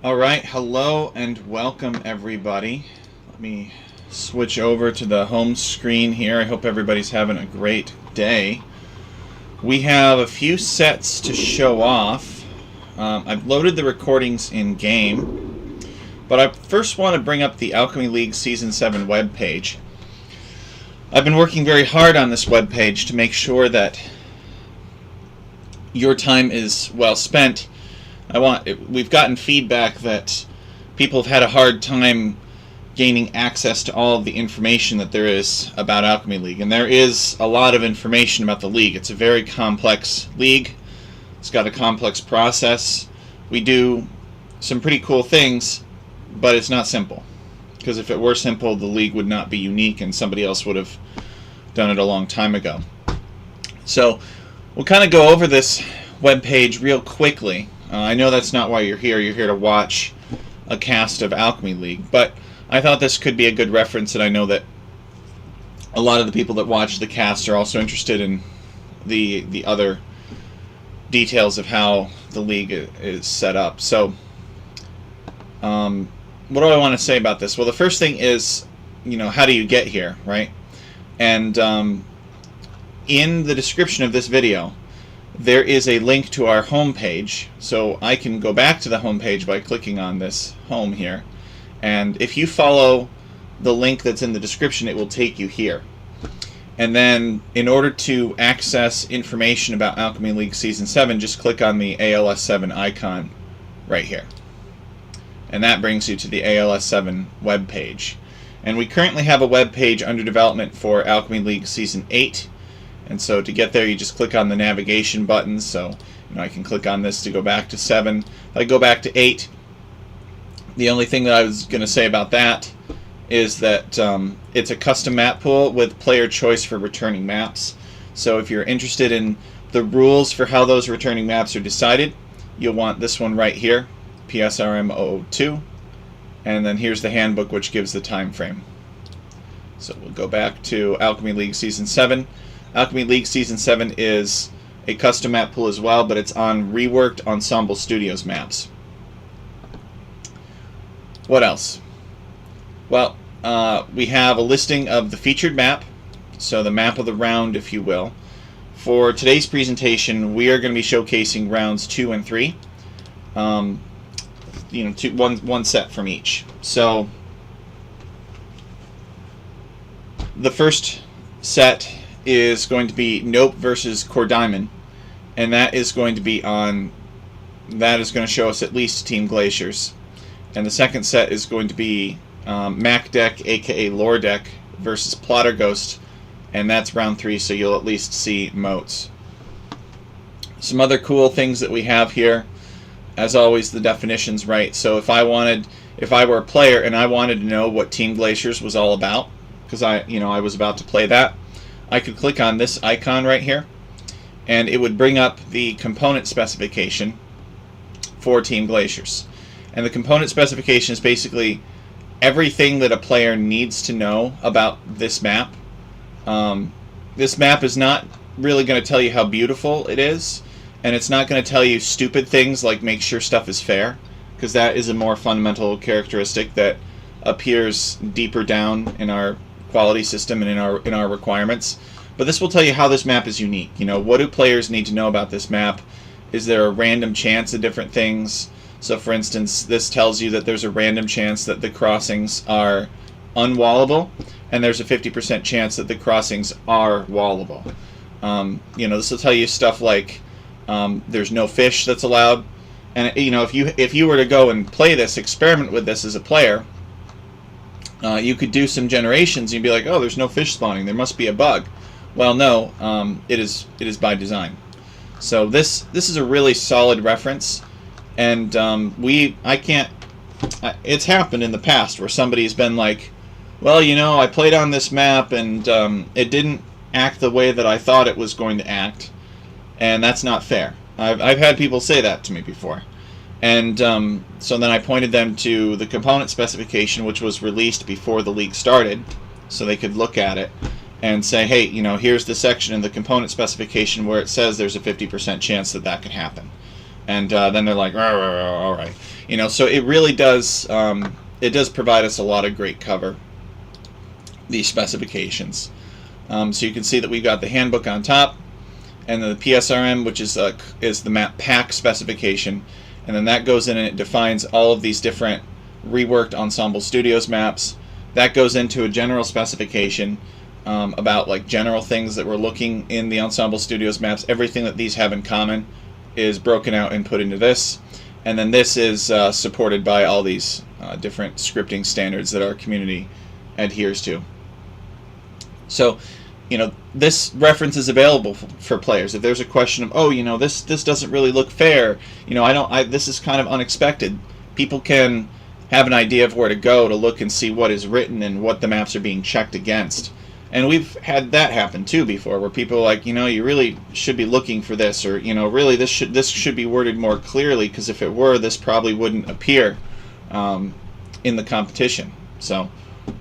Alright, hello and welcome everybody. Let me switch over to the home screen here. I hope everybody's having a great day. We have a few sets to show off. I've loaded the recordings in game, but I first want to bring up the Alchemy League Season 7 webpage. I've been working very hard on this webpage to make sure that your time is well spent. We've gotten feedback that people have had a hard time gaining access to all of the information that there is about Alchemy League. And there is a lot of information about the league. It's a very complex league. It's got a complex process. We do some pretty cool things, but it's not simple. Because if it were simple, the league would not be unique and somebody else would have done it a long time ago. So we'll kind of go over this webpage real quickly. I know that's not why you're here. You're here to watch a cast of Alchemy League, but I thought this could be a good reference, and I know that a lot of the people that watch the cast are also interested in the other details of how the league is set up. So what do I want to say about this? Well, the first thing is, how do you get here, right? And in the description of this video, there is a link to our home page. So I can go back to the home page by clicking on this home here. And if you follow the link that's in the description, it will take you here. And then in order to access information about Alchemy League Season 7, just click on the ALS 7 icon right here. And that brings you to the ALS 7 web page. And we currently have a web page under development for Alchemy League Season 8. And so to get there, you just click on the navigation buttons. So I can click on this to go back to 7. If I go back to 8, the only thing that I was going to say about that is that it's a custom map pool with player choice for returning maps. So if you're interested in the rules for how those returning maps are decided, you'll want this one right here, PSRM 002. And then here's the handbook, which gives the time frame. So we'll go back to Alchemy League Season 7. Alchemy League Season 7 is a custom map pool as well, but it's on reworked Ensemble Studios maps. What else? Well, we have a listing of the featured map, so the map of the round, if you will. For today's presentation, we are going to be showcasing rounds 2 and 3. One set from each. So the first set is going to be Nope versus Core Diamond, and that is going to be on. That is going to show us at least Team Glaciers, and the second set is going to be Mac Deck, aka Lore Deck, versus Plotter Ghost, and that's round 3, so you'll at least see moats. Some other cool things that we have here, as always, the definition's right. So if I were a player and I wanted to know what Team Glaciers was all about, because I was about to play that, I could click on this icon right here, and it would bring up the component specification for Team Glaciers. And the component specification is basically everything that a player needs to know about this map. This map is not really going to tell you how beautiful it is, and it's not going to tell you stupid things like make sure stuff is fair, because that is a more fundamental characteristic that appears deeper down in our quality system and in our requirements. But this will tell you how this map is unique. What do players need to know about this map? Is there a random chance of different things? So for instance, this tells you that there's a random chance that the crossings are unwallable, and there's a 50% chance that the crossings are wallable. This will tell you stuff like there's no fish that's allowed. And if you were to go and play this, experiment with this as a player, you could do some generations and you'd be like, oh, there's no fish spawning, there must be a bug. Well, no, it is by design. So this is a really solid reference. And it's happened in the past where somebody's been like, well, I played on this map and it didn't act the way that I thought it was going to act, and that's not fair. I've had people say that to me before. And so then I pointed them to the component specification, which was released before the league started, so they could look at it and say, hey, here's the section in the component specification where it says there's a 50% chance that could happen. And then they're like, all right. So it really does, it does provide us a lot of great cover, these specifications. So you can see that we've got the handbook on top, and then the PSRM, which is the map pack specification, and then that goes in and it defines all of these different reworked Ensemble Studios maps. That goes into a general specification about like general things that we're looking in the Ensemble Studios maps. Everything that these have in common is broken out and put into this, and then this is supported by all these different scripting standards that our community adheres to. So, this reference is available for players. If there's a question of, oh, this doesn't really look fair, this is kind of unexpected, people can have an idea of where to go to look and see what is written and what the maps are being checked against. And we've had that happen too before, where people are like, you really should be looking for this, or really this should be worded more clearly, because if it were, this probably wouldn't appear in the competition. So,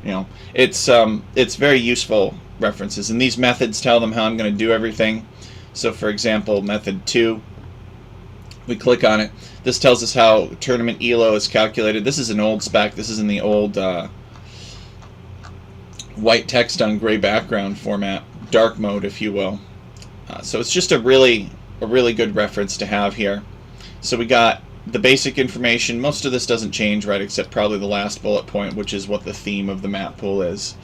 it's very useful references, and these methods tell them how I'm going to do everything. So, for example, method 2 We click on it. This tells us how tournament ELO is calculated. This is an old spec. This is in the old white text on gray background format, dark mode, if you will. So it's just a really good reference to have here. So we got the basic information. Most of this doesn't change, right, except probably the last bullet point, which is what the theme of the map pool is.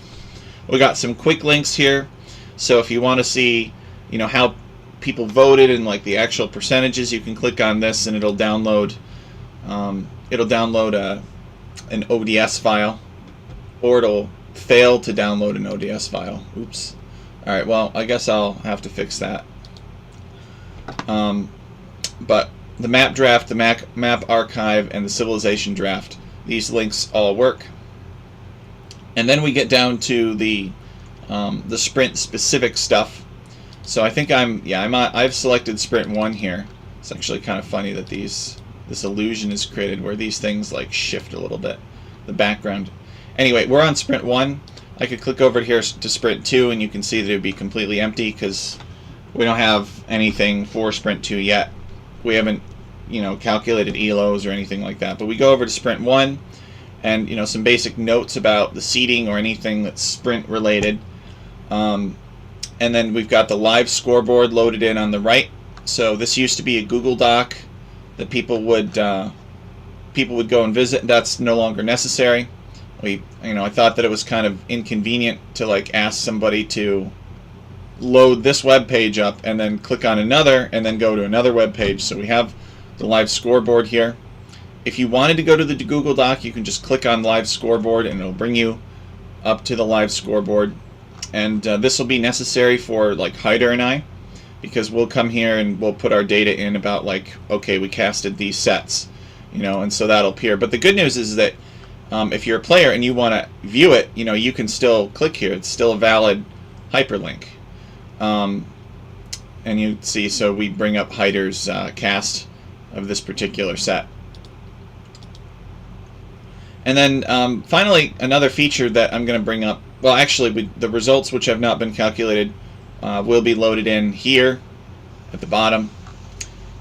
We got some quick links here. So if you want to see, how people voted and like the actual percentages, you can click on this and it'll download. An ODS file, or it'll fail to download an ODS file. Oops. All right. Well, I guess I'll have to fix that. But the map draft, the map archive, and the civilization draft, these links all work. And then we get down to the sprint specific stuff. So I think I've selected sprint 1 here. It's actually kind of funny that this illusion is created where these things like shift a little bit, the background. Anyway, we're on sprint 1. I could click over here to sprint 2 and you can see that it would be completely empty because we don't have anything for sprint 2 yet. We haven't, calculated ELOs or anything like that. But we go over to sprint 1 and, some basic notes about the seeding or anything that's sprint related. And then we've got the live scoreboard loaded in on the right. So this used to be a Google Doc that people would go and visit. That's no longer necessary. I thought that it was kind of inconvenient to like ask somebody to load this web page up and then click on another and then go to another web page. So we have the live scoreboard here. If you wanted to go to the Google Doc, you can just click on live scoreboard and it'll bring you up to the live scoreboard. And this will be necessary for like Hyder and I, because we'll come here and we'll put our data in about like, okay, we casted these sets, and so that'll appear. But the good news is that if you're a player and you want to view it, you can still click here. It's still a valid hyperlink. And you see, so we bring up Hyder's cast of this particular set. And then finally, another feature that I'm going to bring up, well, actually, the results which have not been calculated will be loaded in here at the bottom.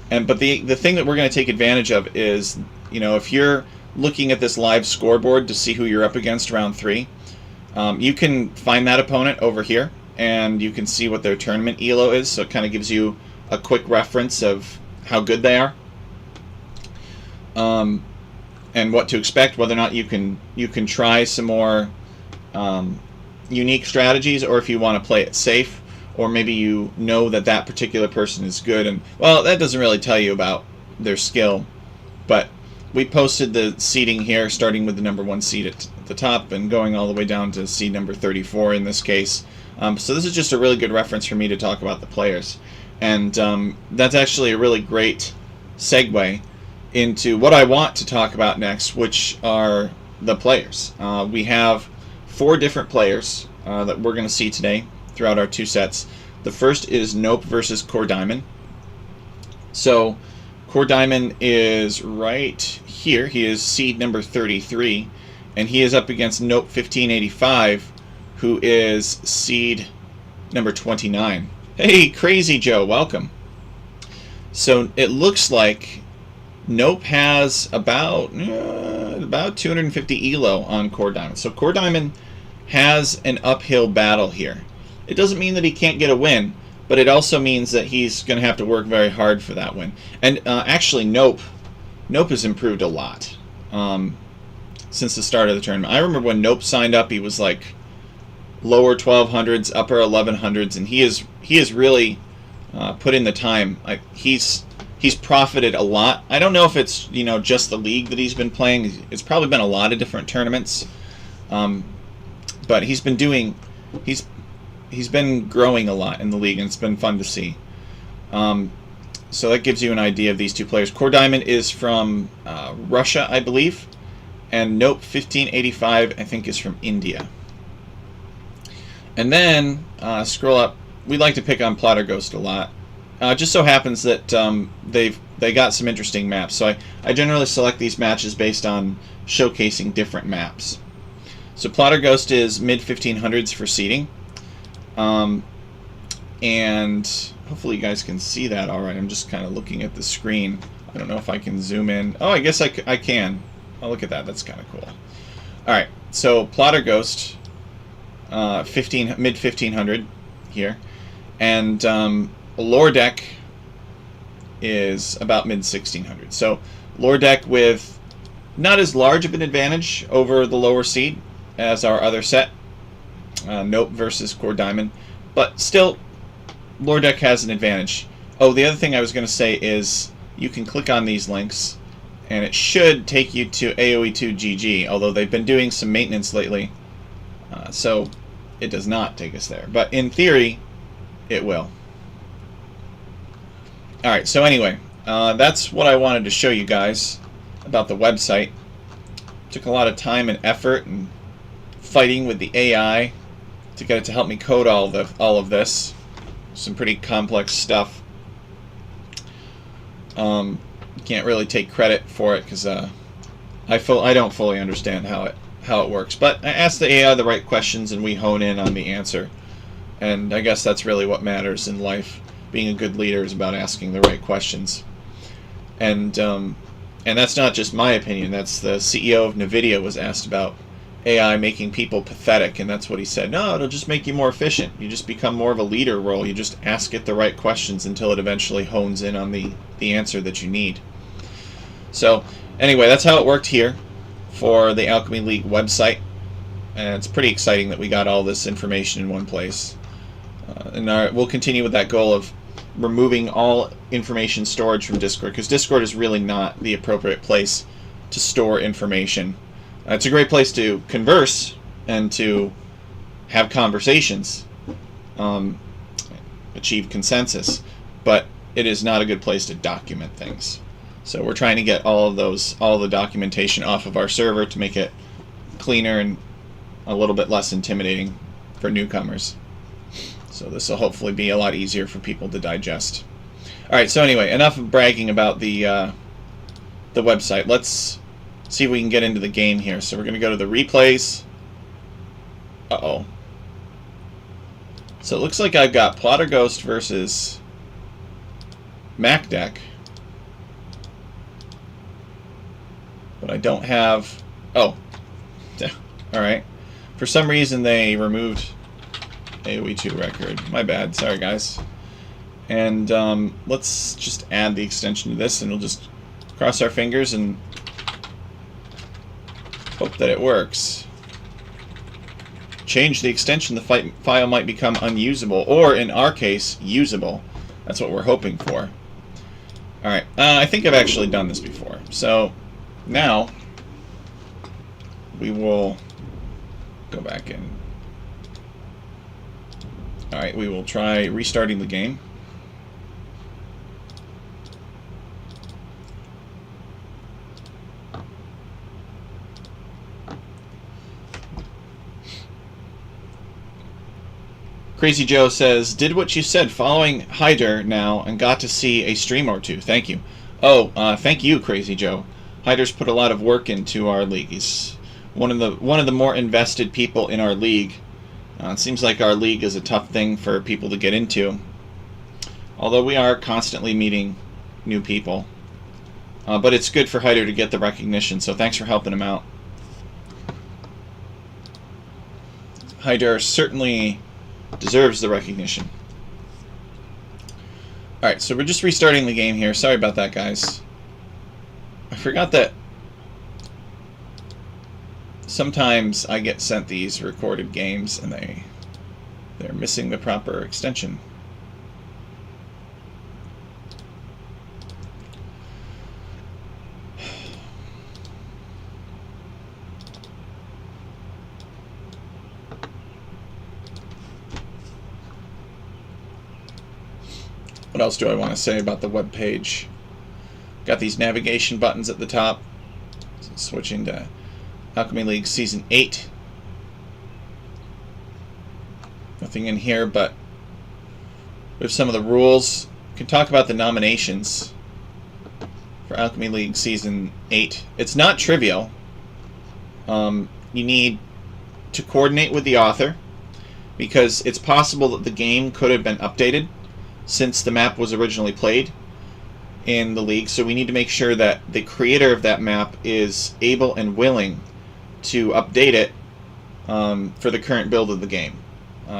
But the thing that we're going to take advantage of is, if you're looking at this live scoreboard to see who you're up against round 3, you can find that opponent over here, and you can see what their tournament ELO is. So it kind of gives you a quick reference of how good they are. And what to expect, whether or not you can try some more unique strategies, or if you want to play it safe, or maybe that particular person is good. And well, that doesn't really tell you about their skill, but we posted the seeding here, starting with the number 1 seed at the top and going all the way down to seed number 34 in this case. So this is just a really good reference for me to talk about the players, and that's actually a really great segue into what I want to talk about next, which are the players. We have 4 different players that we're going to see today throughout our 2 sets. The first is Nope versus Core Diamond. So Core Diamond is right here. He is seed number 33, and he is up against Nope 1585, who is seed number 29. Hey, Crazy Joe, welcome. So it looks like Nope has about 250 ELO on Core Diamond. So Core Diamond has an uphill battle here. It doesn't mean that he can't get a win, but it also means that he's going to have to work very hard for that win. And actually, Nope has improved a lot since the start of the tournament. I remember when Nope signed up, he was like lower 1200s, upper 1100s, and he has really put in the time. He's profited a lot. I don't know if it's just the league that he's been playing. It's probably been a lot of different tournaments, but he's been growing a lot in the league, and it's been fun to see. So that gives you an idea of these 2 players. Core Diamond is from Russia, I believe, and Nope 1585 I think is from India. And then scroll up. We like to pick on Plotter Ghost a lot. Just so happens that they got some interesting maps. So I generally select these matches based on showcasing different maps. So Plotter Ghost is mid 1500s for seeding, and Hopefully you guys can see that all right. I'm just kind of looking at the screen. I don't know if I can zoom in. Oh, I guess I can. Oh, look at that. That's kind of cool. All right, so Plotter Ghost, mid-1500 here. And Lower Deck is about mid-1600. So Lower Deck with not as large of an advantage over the lower seed as our other set, Nope versus Core Diamond, but still Lower Deck has an advantage. Oh, the other thing I was going to say is you can click on these links and it should take you to AOE2 GG, although they've been doing some maintenance lately, so it does not take us there. But in theory, it will. Alright, so anyway, that's what I wanted to show you guys about the website. Took a lot of time and effort and fighting with the AI to get it to help me code all of this. Some pretty complex stuff. Can't really take credit for it because I don't fully understand how it works. But I asked the AI the right questions and we hone in on the answer. And I guess that's really what matters in life. Being a good leader is about asking the right questions. And that's not just my opinion. That's the CEO of NVIDIA was asked about AI making people pathetic, and that's what he said. No, it'll just make you more efficient. You just become more of a leader role. You just ask it the right questions until it eventually hones in on the answer that you need. So anyway, that's how it worked here for the Alchemy League website. And it's pretty exciting that we got all this information in one place. We'll continue with that goal of removing all information storage from Discord, because Discord is really not the appropriate place to store information. It's a great place to converse and to have conversations, achieve consensus, but it is not a good place to document things. So we're trying to get all the documentation off of our server to make it cleaner and a little bit less intimidating for newcomers. So this will hopefully be a lot easier for people to digest. Alright, so anyway, enough of bragging about the website. Let's see if we can get into the game here. So we're going to go to the replays. Uh-oh. So it looks like I've got Plotter Ghost versus Mac Deck. But I don't have... Oh. Alright. For some reason they removed AOE2 record. My bad. Sorry, guys. And let's just add the extension to this, and we'll just cross our fingers and hope that it works. Change the extension, the file might become unusable, or in our case, usable. That's what we're hoping for. Alright, I think I've actually done this before. So, now, we will go back in. Alright, we will try restarting the game. Crazy Joe says, did what you said following Hyder now and got to see a stream or two. Thank you. Oh, thank you, Crazy Joe. Hyder's put a lot of work into our league. He's one of the more invested people in our league. It seems like our league is a tough thing for people to get into, although we are constantly meeting new people. But it's good for Hyder to get the recognition, so thanks for helping him out. Hyder certainly deserves the recognition. Alright, so we're just restarting the game here. Sorry about that, guys. I forgot that sometimes I get sent these recorded games and they're missing the proper extension. What else do I want to say about the web page? Got these navigation buttons at the top. Switching to Alchemy League Season 8. Nothing in here, but we have some of the rules. We can talk about the nominations for Alchemy League Season 8. It's not trivial. You need to coordinate with the author, because it's possible that the game could have been updated. since the map was originally played in the league, so we need to make sure that the creator of that map is able and willing to update it for the current build of the game.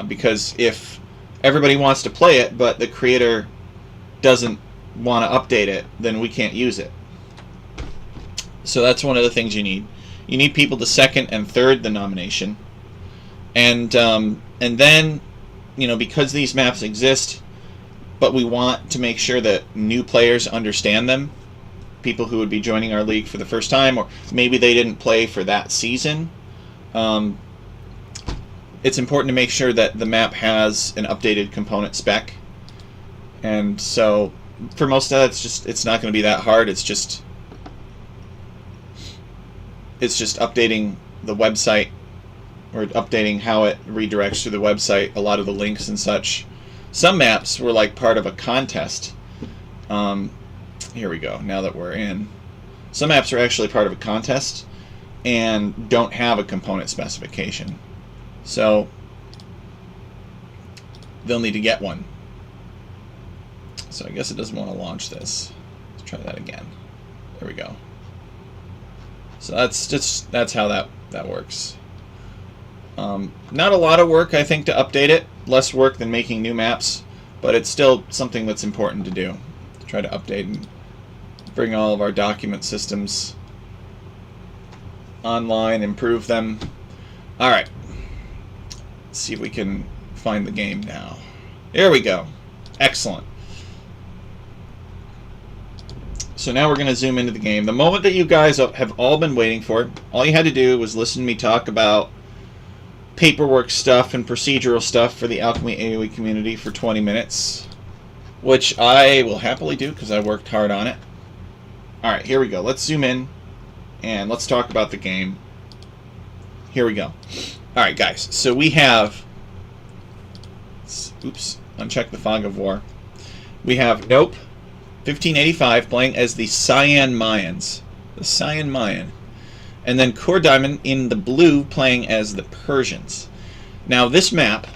Because if everybody wants to play it, but the creator doesn't want to update it, then we can't use it. So that's one of the things you need. You need people to second and third the nomination, and then, because these maps exist, but we want to make sure that new players understand them, people who would be joining our league for the first time, or maybe they didn't play for that season. It's important to make sure that the map has an updated component spec, and so for most of that, it's not going to be that hard. It's just updating the website, or updating how it redirects to the website, a lot of the links and such. Some maps were like part of a contest. Here we go, now that we're in. Some maps are actually part of a contest and don't have a component specification. So they'll need to get one. So I guess it doesn't want to launch this. Let's try that again. There we go. So that's how that works. Not a lot of work, I think, to update it. Less work than making new maps, but it's still something that's important to do. To try to update and bring all of our document systems online, improve them. All right. Let's see if we can find the game now. There we go. Excellent. So now we're going to zoom into the game. The moment that you guys have all been waiting for. All you had to do was listen to me talk about paperwork stuff and procedural stuff for the Alchemy AoE community for 20 minutes, which I will happily do because I worked hard on it. Alright, here we go. Let's zoom in and let's talk about the game. Here we go. Alright, guys. So we have... Oops. Uncheck the Fog of War. We have Nope, 1585, playing as the Cyan Mayans. The Cyan Mayan. And then Core Diamond in the blue playing as the Persians. Now this map,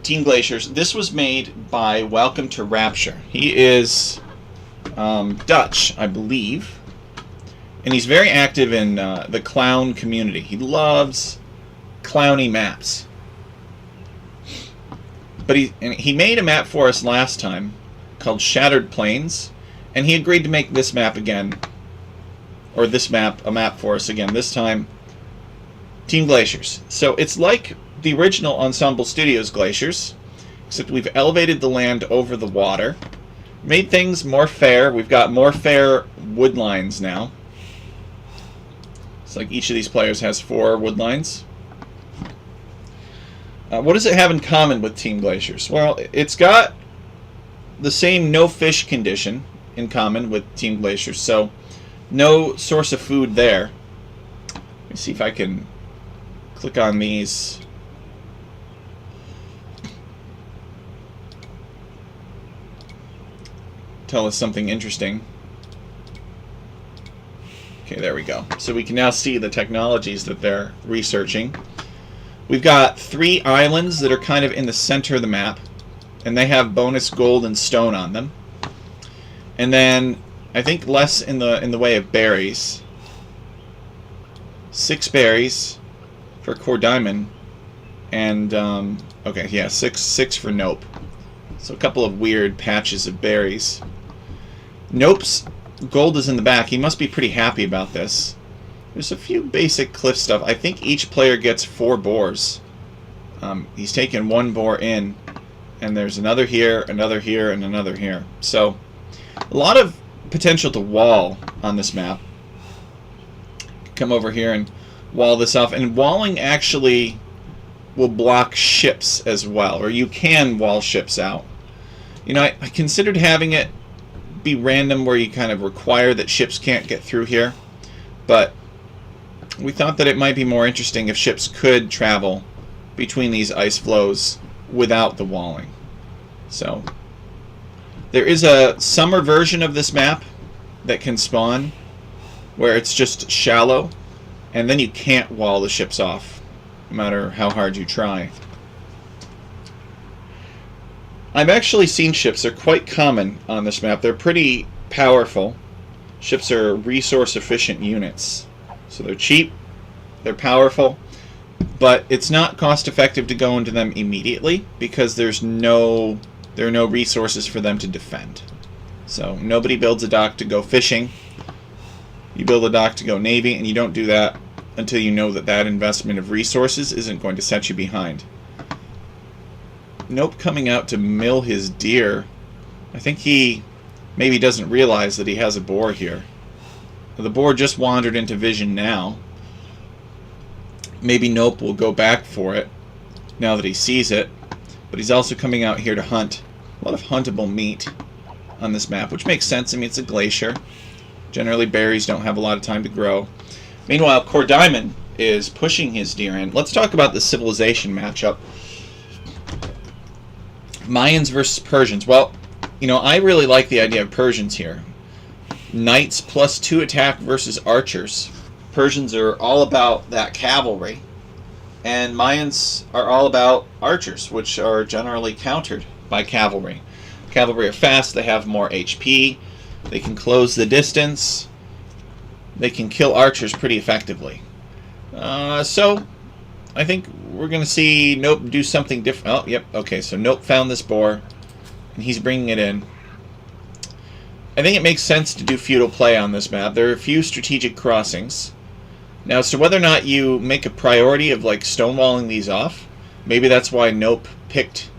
Team Glaciers, this was made by Welcome to Rapture. He is Dutch, I believe. And he's very active in the clown community. He loves clowny maps. But he made a map for us last time called Shattered Plains. And he agreed to make this map again. Or this map, a map for us again. This time, Team Glaciers. So it's like the original Ensemble Studios Glaciers, except we've elevated the land over the water, made things more fair. We've got more fair wood lines now. It's like each of these players has 4 wood lines. What does it have in common with Team Glaciers? Well, it's got the same no fish condition in common with Team Glaciers, so no source of food there. Let me see if I can click on these. Tell us something interesting. Okay, there we go. So we can now see the technologies that they're researching. We've got 3 islands that are kind of in the center of the map, and they have bonus gold and stone on them. And then I think less in the way of berries. 6 berries for Core Diamond, and okay, yeah, six for Nope. So a couple of weird patches of berries. Nope's gold is in the back. He must be pretty happy about this. There's a few basic cliff stuff. I think each player gets 4 boars. He's taken 1 boar in, and there's another here, and another here. So a lot of potential to wall on this map. Come over here and wall this off, and walling actually will block ships as well, or you can wall ships out. You know, I considered having it be random where you kind of require that ships can't get through here, but we thought that it might be more interesting if ships could travel between these ice flows without the walling. So there is a summer version of this map that can spawn where it's just shallow, and then you can't wall the ships off no matter how hard you try. I've actually seen ships. They're quite common on this map. They're pretty powerful. Ships are resource-efficient units. So they're cheap, they're powerful, but it's not cost-effective to go into them immediately because there are no resources for them to defend. So nobody builds a dock to go fishing. You build a dock to go Navy, and you don't do that until you know that that investment of resources isn't going to set you behind. Nope, coming out to mill his deer. I think he maybe doesn't realize that he has a boar here. The boar just wandered into vision now. Maybe Nope will go back for it now that he sees it. But he's also coming out here to hunt. A lot of huntable meat on this map, which makes sense. I mean, it's a glacier. Generally, berries don't have a lot of time to grow. Meanwhile, Core Diamond is pushing his deer in. Let's talk about the civilization matchup. Mayans versus Persians. Well, you know, I really like the idea of Persians here. Knights plus 2 attack versus archers. Persians are all about that cavalry, and Mayans are all about archers, which are generally countered by cavalry. Cavalry are fast, they have more HP, they can close the distance, they can kill archers pretty effectively. So, I think we're going to see Nope do something different. Oh, yep, okay, so Nope found this boar, and he's bringing it in. I think it makes sense to do feudal play on this map. There are a few strategic crossings. Now, as to whether or not you make a priority of like stonewalling these off, maybe that's why Nope picked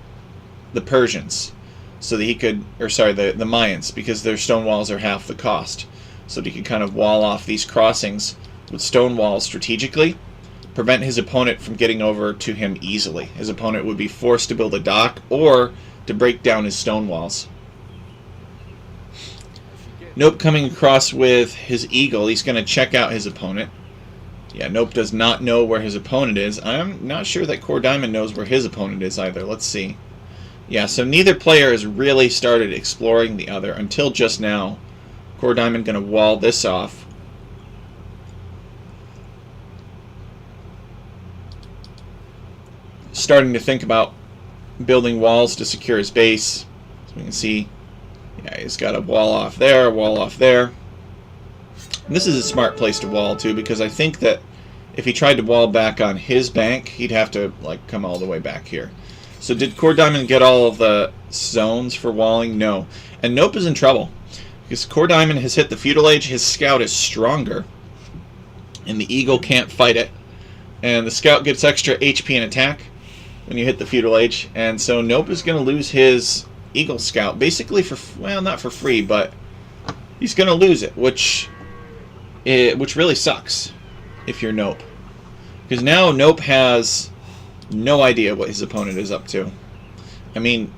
the Persians, so that he could, or sorry, the Mayans, because their stone walls are half the cost, so that he could kind of wall off these crossings with stone walls strategically, prevent his opponent from getting over to him easily. His opponent would be forced to build a dock or to break down his stone walls. Nope coming across with his eagle. He's going to check out his opponent. Yeah, Nope does not know where his opponent is. I'm not sure that Core Diamond knows where his opponent is either. Let's see. Yeah, so neither player has really started exploring the other until just now. Core Diamond going to wall this off. Starting to think about building walls to secure his base. So we can see, yeah, he's got a wall off there, a wall off there. And this is a smart place to wall too, because I think that if he tried to wall back on his bank, he'd have to like come all the way back here. So did Core Diamond get all of the zones for walling? No. And Nope is in trouble, because Core Diamond has hit the feudal age. His scout is stronger, and the eagle can't fight it. And the scout gets extra HP and attack when you hit the feudal age. And so Nope is going to lose his eagle scout, basically for, well, not for free, but he's going to lose it, which really sucks if you're Nope. Because now Nope has no idea what his opponent is up to. I mean,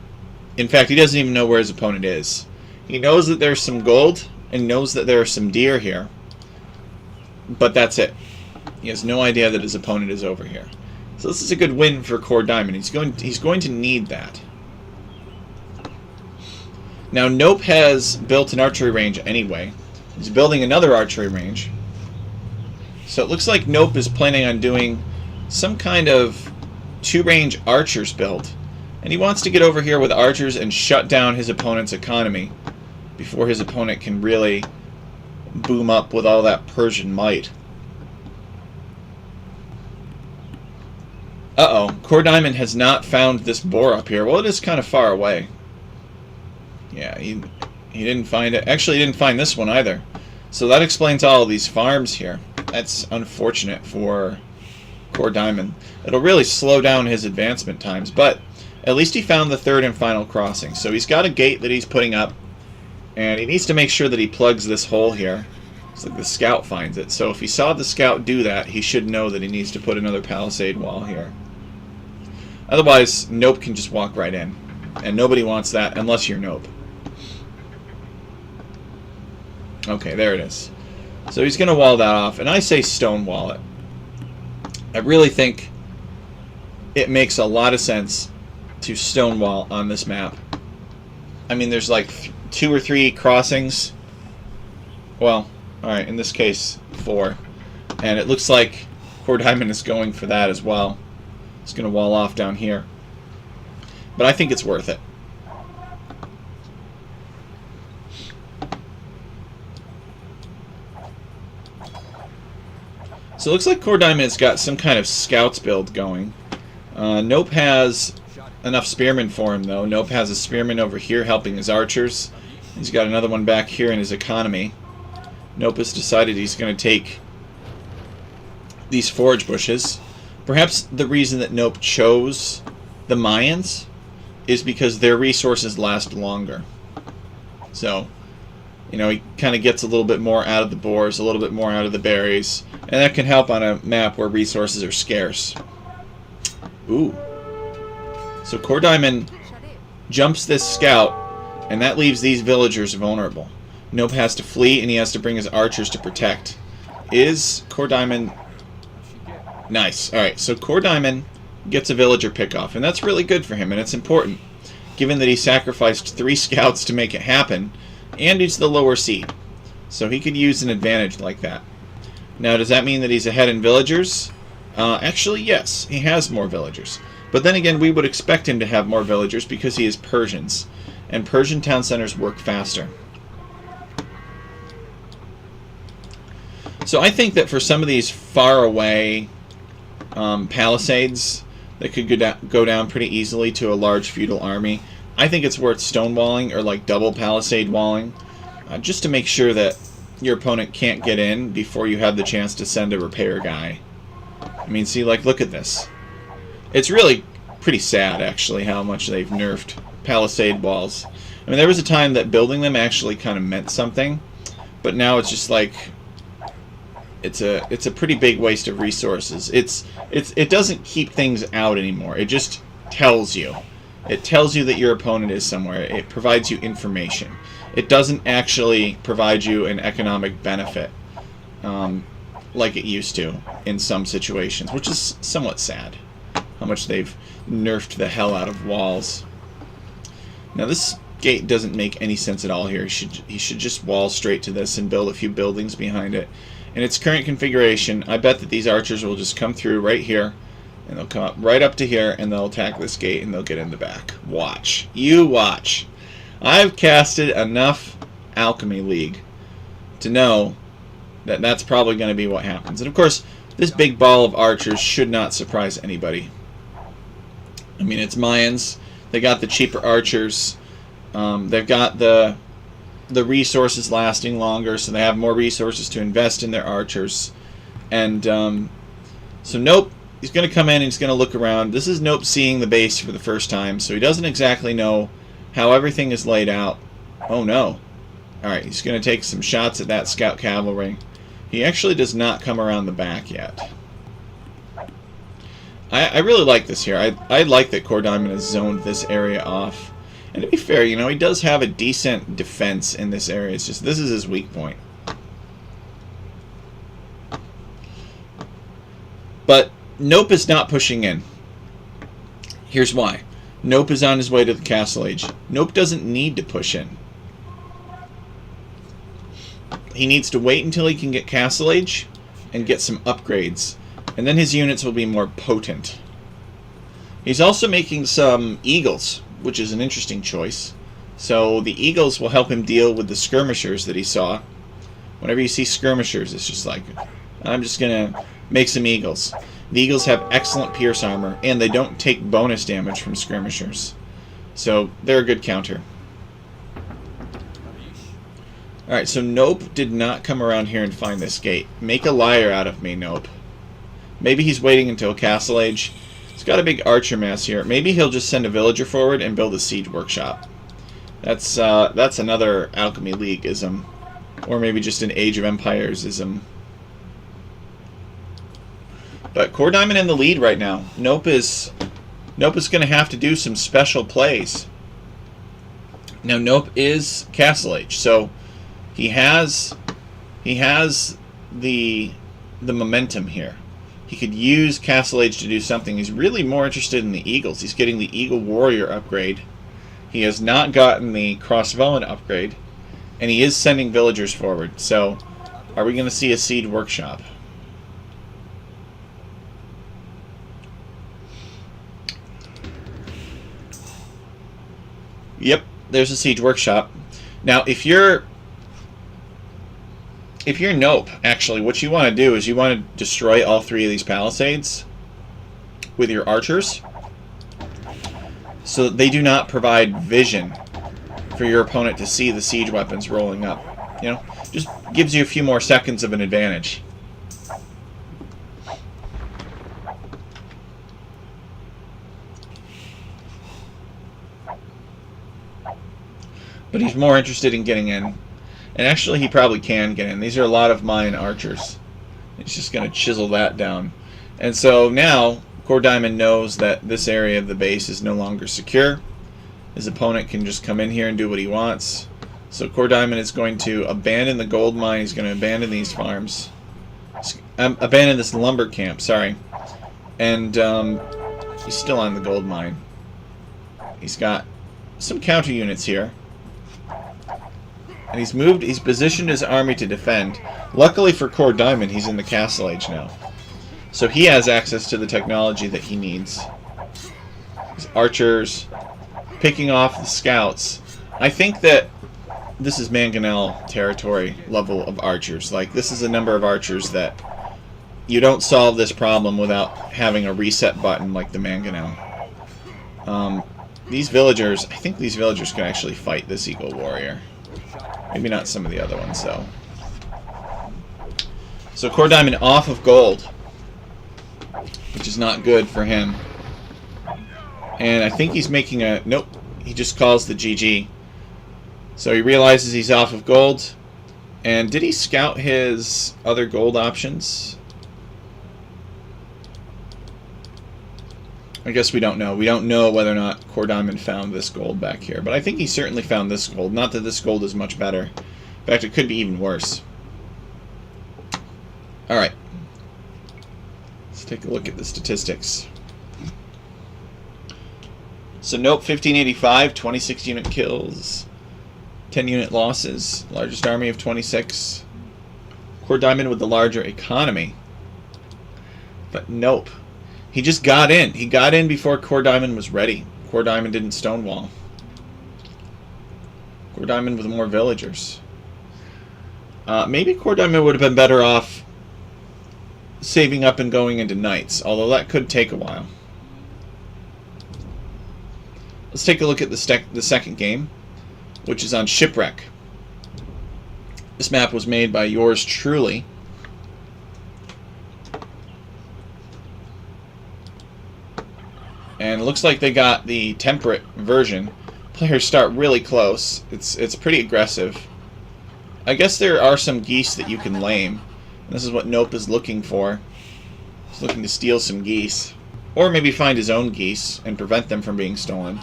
in fact, he doesn't even know where his opponent is. He knows that there's some gold, and knows that there are some deer here. But that's it. He has no idea that his opponent is over here. So this is a good win for Core Diamond. He's going to need that. Now, Nope has built an archery range anyway. He's building another archery range. So it looks like Nope is planning on doing some kind of 2-range archers build. And he wants to get over here with archers and shut down his opponent's economy before his opponent can really boom up with all that Persian might. Uh-oh, Core Diamond has not found this boar up here. Well, it is kind of far away. Yeah, he didn't find it. Actually, he didn't find this one either. So that explains all of these farms here. That's unfortunate for Core Diamond. It'll really slow down his advancement times, but at least he found the 3rd and final crossing. So he's got a gate that he's putting up, and he needs to make sure that he plugs this hole here so that the scout finds it. So if he saw the scout do that, he should know that he needs to put another palisade wall here. Otherwise, Nope can just walk right in, and nobody wants that unless you're Nope. Okay, there it is. So he's going to wall that off, and I say stonewall it. I really think it makes a lot of sense to stonewall on this map. I mean, there's like 2 or 3 crossings. Well, alright, in this case, 4. And it looks like Core Diamond is going for that as well. It's going to wall off down here. But I think it's worth it. So it looks like Core Diamond's got some kind of scouts build going. Nope has enough spearmen for him, though. Nope has a spearman over here helping his archers. He's got another one back here in his economy. Nope has decided he's going to take these forage bushes. Perhaps the reason that Nope chose the Mayans is because their resources last longer. So, you know, he kind of gets a little bit more out of the boars, a little bit more out of the berries, and that can help on a map where resources are scarce. Ooh. So Core Diamond jumps this scout, and that leaves these villagers vulnerable. Nope has to flee, and he has to bring his archers to protect. Is Core Diamond... Nice. Alright, so Core Diamond gets a villager pickoff, and that's really good for him, and it's important, given that he sacrificed 3 scouts to make it happen, and he's the lower seed. So he could use an advantage like that. Now, does that mean that he's ahead in villagers? Actually, yes. He has more villagers. But then again, we would expect him to have more villagers because he is Persians. And Persian town centers work faster. So I think that for some of these far away palisades that could go down pretty easily to a large feudal army, I think it's worth stonewalling or like double palisade walling, just to make sure that your opponent can't get in before you have the chance to send a repair guy. I mean, see, like, look at this. It's really pretty sad, actually, how much they've nerfed palisade walls. I mean, there was a time that building them actually kind of meant something, but now it's just like it's a pretty big waste of resources. It doesn't keep things out anymore. It just tells you. It tells you that your opponent is somewhere. It provides you information. It doesn't actually provide you an economic benefit like it used to in some situations, which is somewhat sad, how much they've nerfed the hell out of walls. Now, this gate doesn't make any sense at all here. He should just wall straight to this and build a few buildings behind it. In its current configuration, I bet that these archers will just come through right here, and they'll come up right up to here, and they'll attack this gate, and they'll get in the back. Watch. You watch. I've casted enough Alchemy League to know that that's probably going to be what happens. And of course, this big ball of archers should not surprise anybody. I mean, it's Mayans. They got the cheaper archers. They've got the resources lasting longer, so they have more resources to invest in their archers. And so Nope, he's going to come in and he's going to look around. This is Nope seeing the base for the first time, so he doesn't exactly know how everything is laid out. Oh no. Alright, he's going to take some shots at that scout cavalry. He actually does not come around the back yet. I really like this here. I like that Core Diamond has zoned this area off. And to be fair, you know, he does have a decent defense in this area. It's just this is his weak point. But Nope is not pushing in. Here's why. Nope is on his way to the Castle Age. Nope doesn't need to push in. He needs to wait until he can get Castle Age and get some upgrades, and then his units will be more potent. He's also making some eagles, which is an interesting choice. So the eagles will help him deal with the skirmishers that he saw. Whenever you see skirmishers, it's just like, I'm just going to make some eagles. The eagles have excellent pierce armor, and they don't take bonus damage from skirmishers. So they're a good counter. Alright, so Nope did not come around here and find this gate. Make a liar out of me, Nope. Maybe he's waiting until Castle Age. He's got a big archer mass here. Maybe he'll just send a villager forward and build a siege workshop. That's another Alchemy League-ism. Or maybe just an Age of Empires-ism. But Core Diamond in the lead right now. Nope is going to have to do some special plays. Now Nope is Castle Age, so he has the momentum here. He could use Castle Age to do something. He's really more interested in the Eagles. He's getting the Eagle Warrior upgrade. He has not gotten the Crossbowman upgrade, and he is sending villagers forward. So, are we going to see a Siege Workshop? Yep, there's a Siege Workshop. Now, if you're if you're Nope, actually, what you want to do is you want to destroy all 3 of these palisades with your archers, so that they do not provide vision for your opponent to see the siege weapons rolling up. You know, just gives you a few more seconds of an advantage. But he's more interested in getting in. And actually, he probably can get in. These are a lot of mine archers. He's just going to chisel that down. And so now, Core Diamond knows that this area of the base is no longer secure. His opponent can just come in here and do what he wants. So Core Diamond is going to abandon the gold mine. He's going to abandon these farms. Abandon this lumber camp, sorry. And he's still on the gold mine. He's got some counter units here. And he's positioned his army to defend. Luckily for Core Diamond, he's in the Castle Age now. So he has access to the technology that he needs. His archers, picking off the scouts. I think that this is Mangonel territory level of archers. Like, this is a number of archers that you don't solve this problem without having a reset button like the Mangonel. These villagers, I think these villagers can actually fight this Eagle Warrior. Maybe not some of the other ones, though. So Core Diamond off of gold, which is not good for him. And I think he's making a... Nope, he just calls the GG. So he realizes he's off of gold. And did he scout his other gold options? I guess we don't know. We don't know whether or not Core Diamond found this gold back here. But I think he certainly found this gold. Not that this gold is much better. In fact, it could be even worse. Alright. Let's take a look at the statistics. So Nope, 1585, 26 unit kills, 10 unit losses, largest army of 26. Core Diamond with the larger economy. But Nope. He just got in. He got in before Core Diamond was ready. Core Diamond didn't stonewall. Core Diamond with more villagers. Maybe Core Diamond would have been better off saving up and going into Knights, although that could take a while. Let's take a look at the second game, which is on Shipwreck. This map was made by yours truly. And it looks like they got the temperate version. Players start really close. It's pretty aggressive. I guess there are some geese that you can lame. And this is what Nope is looking for. He's looking to steal some geese. Or maybe find his own geese and prevent them from being stolen.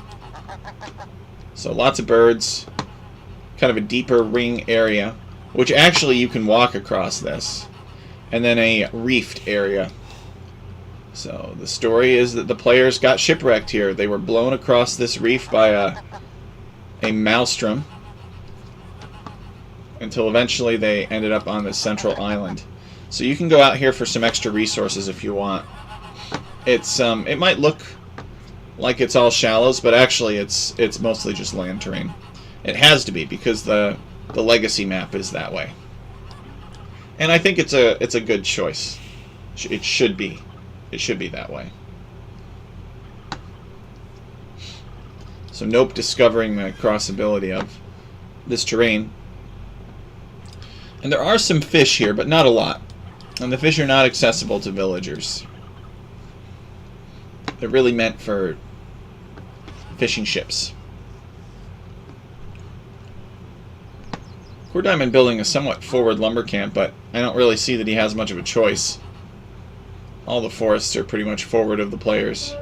So lots of birds. Kind of a deeper ring area. Which actually you can walk across this. And then a reefed area. So the story is that the players got shipwrecked here. They were blown across this reef by a maelstrom until eventually they ended up on this central island. So you can go out here for some extra resources if you want. It might look like it's all shallows, but actually it's mostly just land terrain. It has to be because the legacy map is that way. And I think it's a good choice. It should be. It should be that way. So Nope discovering the crossability of this terrain. And there are some fish here, but not a lot. And the fish are not accessible to villagers. They're really meant for fishing ships. Core Diamond building a somewhat forward lumber camp, but I don't really see that he has much of a choice. All the forests are pretty much forward of the players.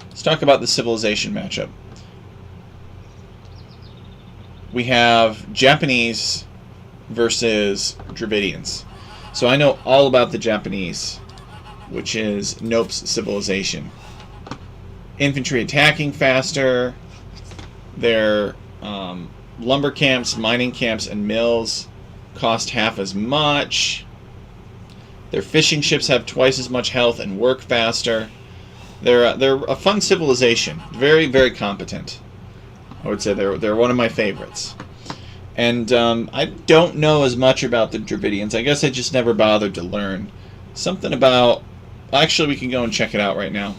Let's talk about the civilization matchup. We have Japanese versus Dravidians. So I know all about the Japanese, which is Nope's civilization. Infantry attacking faster. Their lumber camps, mining camps, and mills cost half as much. Their fishing ships have twice as much health and work faster. They're a fun civilization. Very, very competent. I would say they're one of my favorites. And I don't know as much about the Dravidians. I guess I just never bothered to learn. Something about... Actually, we can go and check it out right now.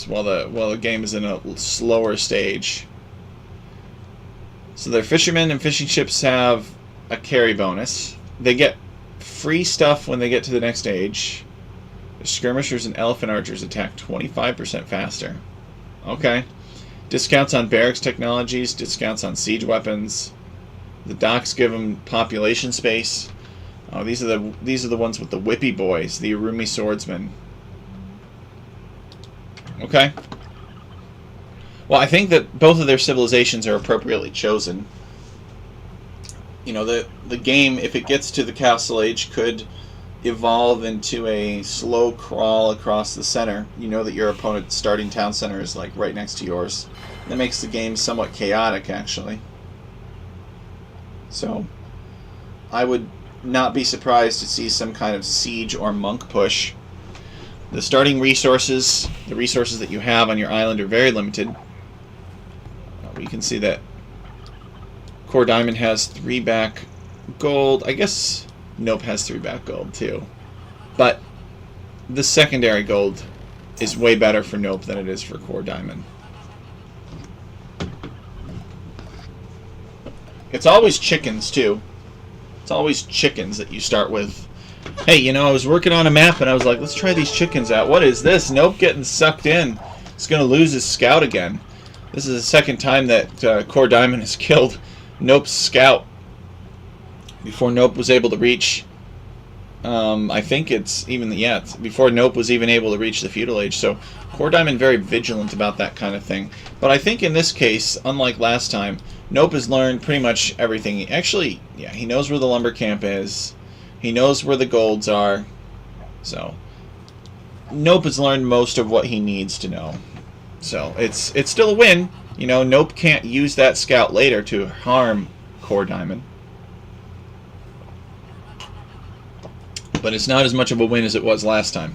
While the game is in a slower stage. So their fishermen and fishing ships have a carry bonus. They get free stuff when they get to the next stage. The skirmishers and elephant archers attack 25% faster. Okay. Discounts on barracks technologies, discounts on siege weapons. The docks give them population space. Oh, these are the ones with the whippy boys, the Urumi swordsmen. Okay. Well, I think that both of their civilizations are appropriately chosen. You know, the game, if it gets to the Castle Age, could evolve into a slow crawl across the center. You know that your opponent's starting town center is like right next to yours. That makes the game somewhat chaotic, actually. So, I would not be surprised to see some kind of siege or monk push. The starting resources, the resources that you have on your island, are very limited. We can see that Core Diamond has 3 back gold. I guess Nope has 3 back gold too. But the secondary gold is way better for Nope than it is for Core Diamond. It's always chickens too. It's always chickens that you start with. Hey, you know, I was working on a map and I was like, let's try these chickens out. What is this? Nope getting sucked in. He's going to lose his scout again. This is the second time that Core Diamond has killed Nope's scout before Nope was able to reach. I think it's even before Nope was even able to reach the feudal age. So Core Diamond very vigilant about that kind of thing. But I think in this case, unlike last time, Nope has learned pretty much everything. Actually, yeah, he knows where the lumber camp is. He knows where the golds are. So Nope has learned most of what he needs to know. So it's still a win. You know, Nope can't use that scout later to harm Core Diamond. But it's not as much of a win as it was last time.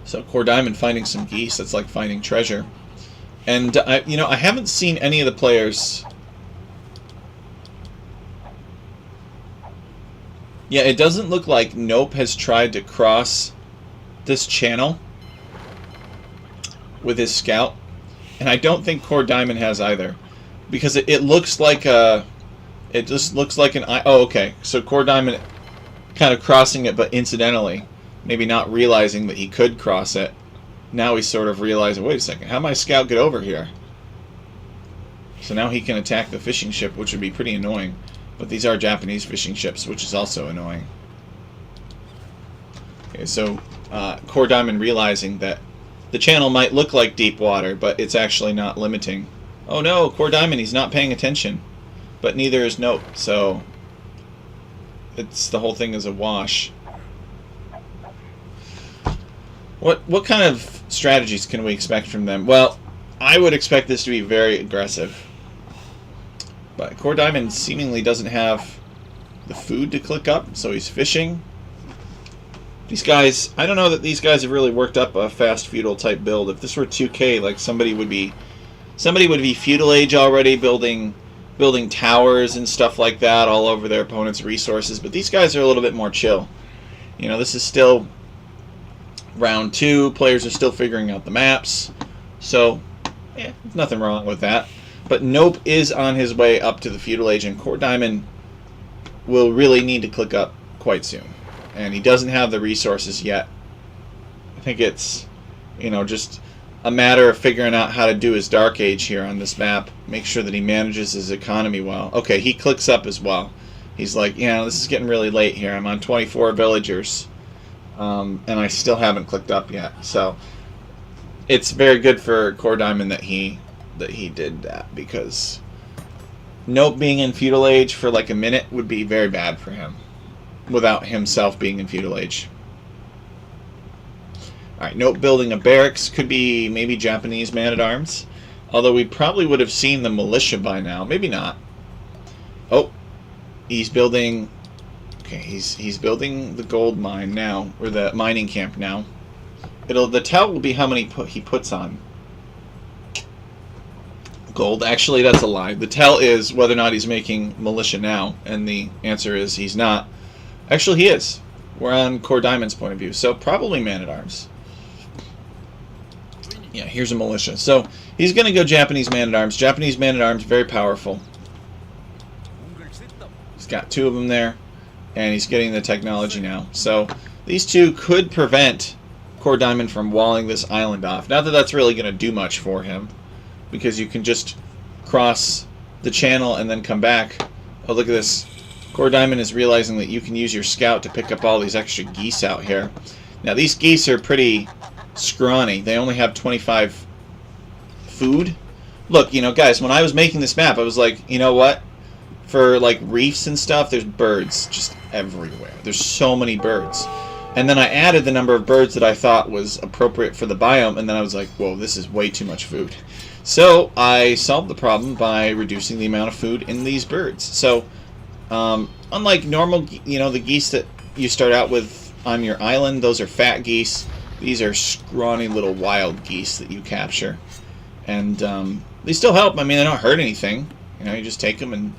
So Core Diamond finding some geese, that's like finding treasure. And I haven't seen any of the players. Yeah, it doesn't look like Nope has tried to cross this channel with his scout, and I don't think Core Diamond has either, because it looks like it just looks like an oh, okay, so Core Diamond kind of crossing it, but incidentally, maybe not realizing that he could cross it. Now he's sort of realizing, wait a second, how did my scout get over here? So now he can attack the fishing ship, which would be pretty annoying. But these are Japanese fishing ships, which is also annoying. Okay, so Core Diamond realizing that the channel might look like deep water, but it's actually not limiting. Oh no, Core Diamond, he's not paying attention. But neither is Nope, so the whole thing is a wash. What kind of strategies can we expect from them? Well, I would expect this to be very aggressive. But Core Diamond seemingly doesn't have the food to click up, so he's fishing. These guys, I don't know that these guys have really worked up a fast feudal type build. If this were 2K, like somebody would be feudal age already, building towers and stuff like that all over their opponent's resources. But these guys are a little bit more chill. You know, this is still round 2. Players are still figuring out the maps. So, yeah, there's nothing wrong with that. But Nope is on his way up to the feudal age, and Core Diamond will really need to click up quite soon. And he doesn't have the resources yet. I think it's, just a matter of figuring out how to do his Dark Age here on this map. Make sure that he manages his economy well. Okay, he clicks up as well. He's like, this is getting really late here. I'm on 24 villagers. And I still haven't clicked up yet. So it's very good for Core Diamond that he did that, because Nope being in feudal age for like a minute would be very bad for him without himself being in feudal age. Alright, Nope building a barracks, could be maybe Japanese man-at-arms, although we probably would have seen the militia by now. Maybe not. Oh, he's building Okay, he's building the gold mine now, or the mining camp now. The tell will be how many he puts on gold. Actually, that's a lie. The tell is whether or not he's making militia now, and the answer is he's not. Actually, he is. We're on Core Diamond's point of view, so probably man-at-arms. Yeah, here's a militia. So he's going to go Japanese man-at-arms. Japanese man-at-arms, very powerful. He's got 2 of them there, and he's getting the technology now. So these 2 could prevent Core Diamond from walling this island off. Not that that's really going to do much for him, because you can just cross the channel and then come back. Oh, look at this. Core Diamond is realizing that you can use your scout to pick up all these extra geese out here. Now, these geese are pretty scrawny. They only have 25 food. Look, you know, guys, when I was making this map, I was like, you know what? For, like, reefs and stuff, there's birds just everywhere. There's so many birds. And then I added the number of birds that I thought was appropriate for the biome, and then I was like, whoa, this is way too much food. So I solved the problem by reducing the amount of food in these birds. So unlike normal, you know, the geese that you start out with on your island, those are fat geese. These are scrawny little wild geese that you capture. And they still help. I mean, they don't hurt anything. You know, you just take them and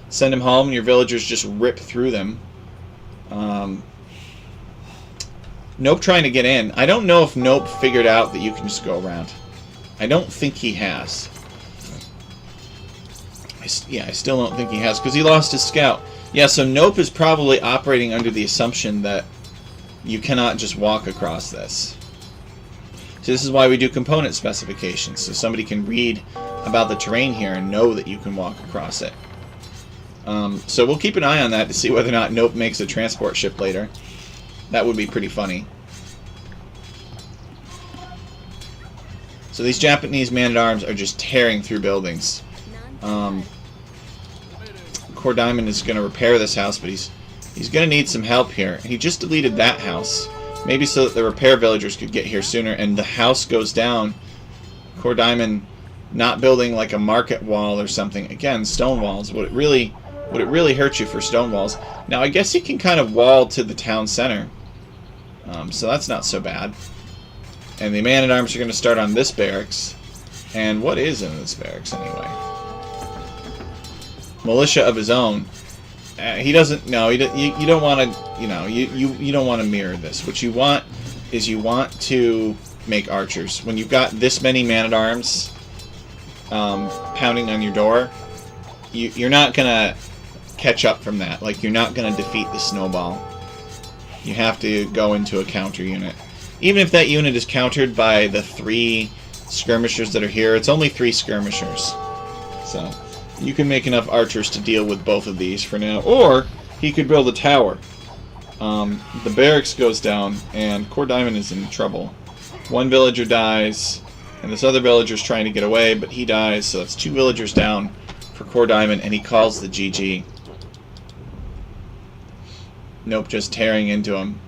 send them home, and your villagers just rip through them. Nope trying to get in. I don't know if Nope figured out that you can just go around. I don't think he has. I still don't think he has, because he lost his scout. Yeah, so Nope is probably operating under the assumption that you cannot just walk across this. So this is why we do component specifications, so somebody can read about the terrain here and know that you can walk across it. So we'll keep an eye on that to see whether or not Nope makes a transport ship later. That would be pretty funny. So these Japanese man-at-arms are just tearing through buildings. Core Diamond is going to repair this house, but he's going to need some help here. He just deleted that house. Maybe so that the repair villagers could get here sooner, and the house goes down. Core Diamond not building like a market wall or something. Again, stone walls. Would it really hurt you for stone walls? Now, I guess you can kind of wall to the town center. So that's not so bad. And the man-at-arms are going to start on this barracks. And what is in this barracks anyway? Militia of his own. He doesn't. No, you don't want to. You know, you don't want to mirror this. What you want is you want to make archers. When you've got this many man-at-arms pounding on your door, you're not gonna catch up from that. Like, you're not gonna defeat the snowball. You have to go into a counter unit. Even if that unit is countered by the 3 skirmishers that are here, it's only 3 skirmishers. So you can make enough archers to deal with both of these for now. Or he could build a tower. The barracks goes down, and Core Diamond is in trouble. 1 villager dies, and this other villager's trying to get away, but he dies, so that's 2 villagers down for Core Diamond, and he calls the GG. Nope, just tearing into him.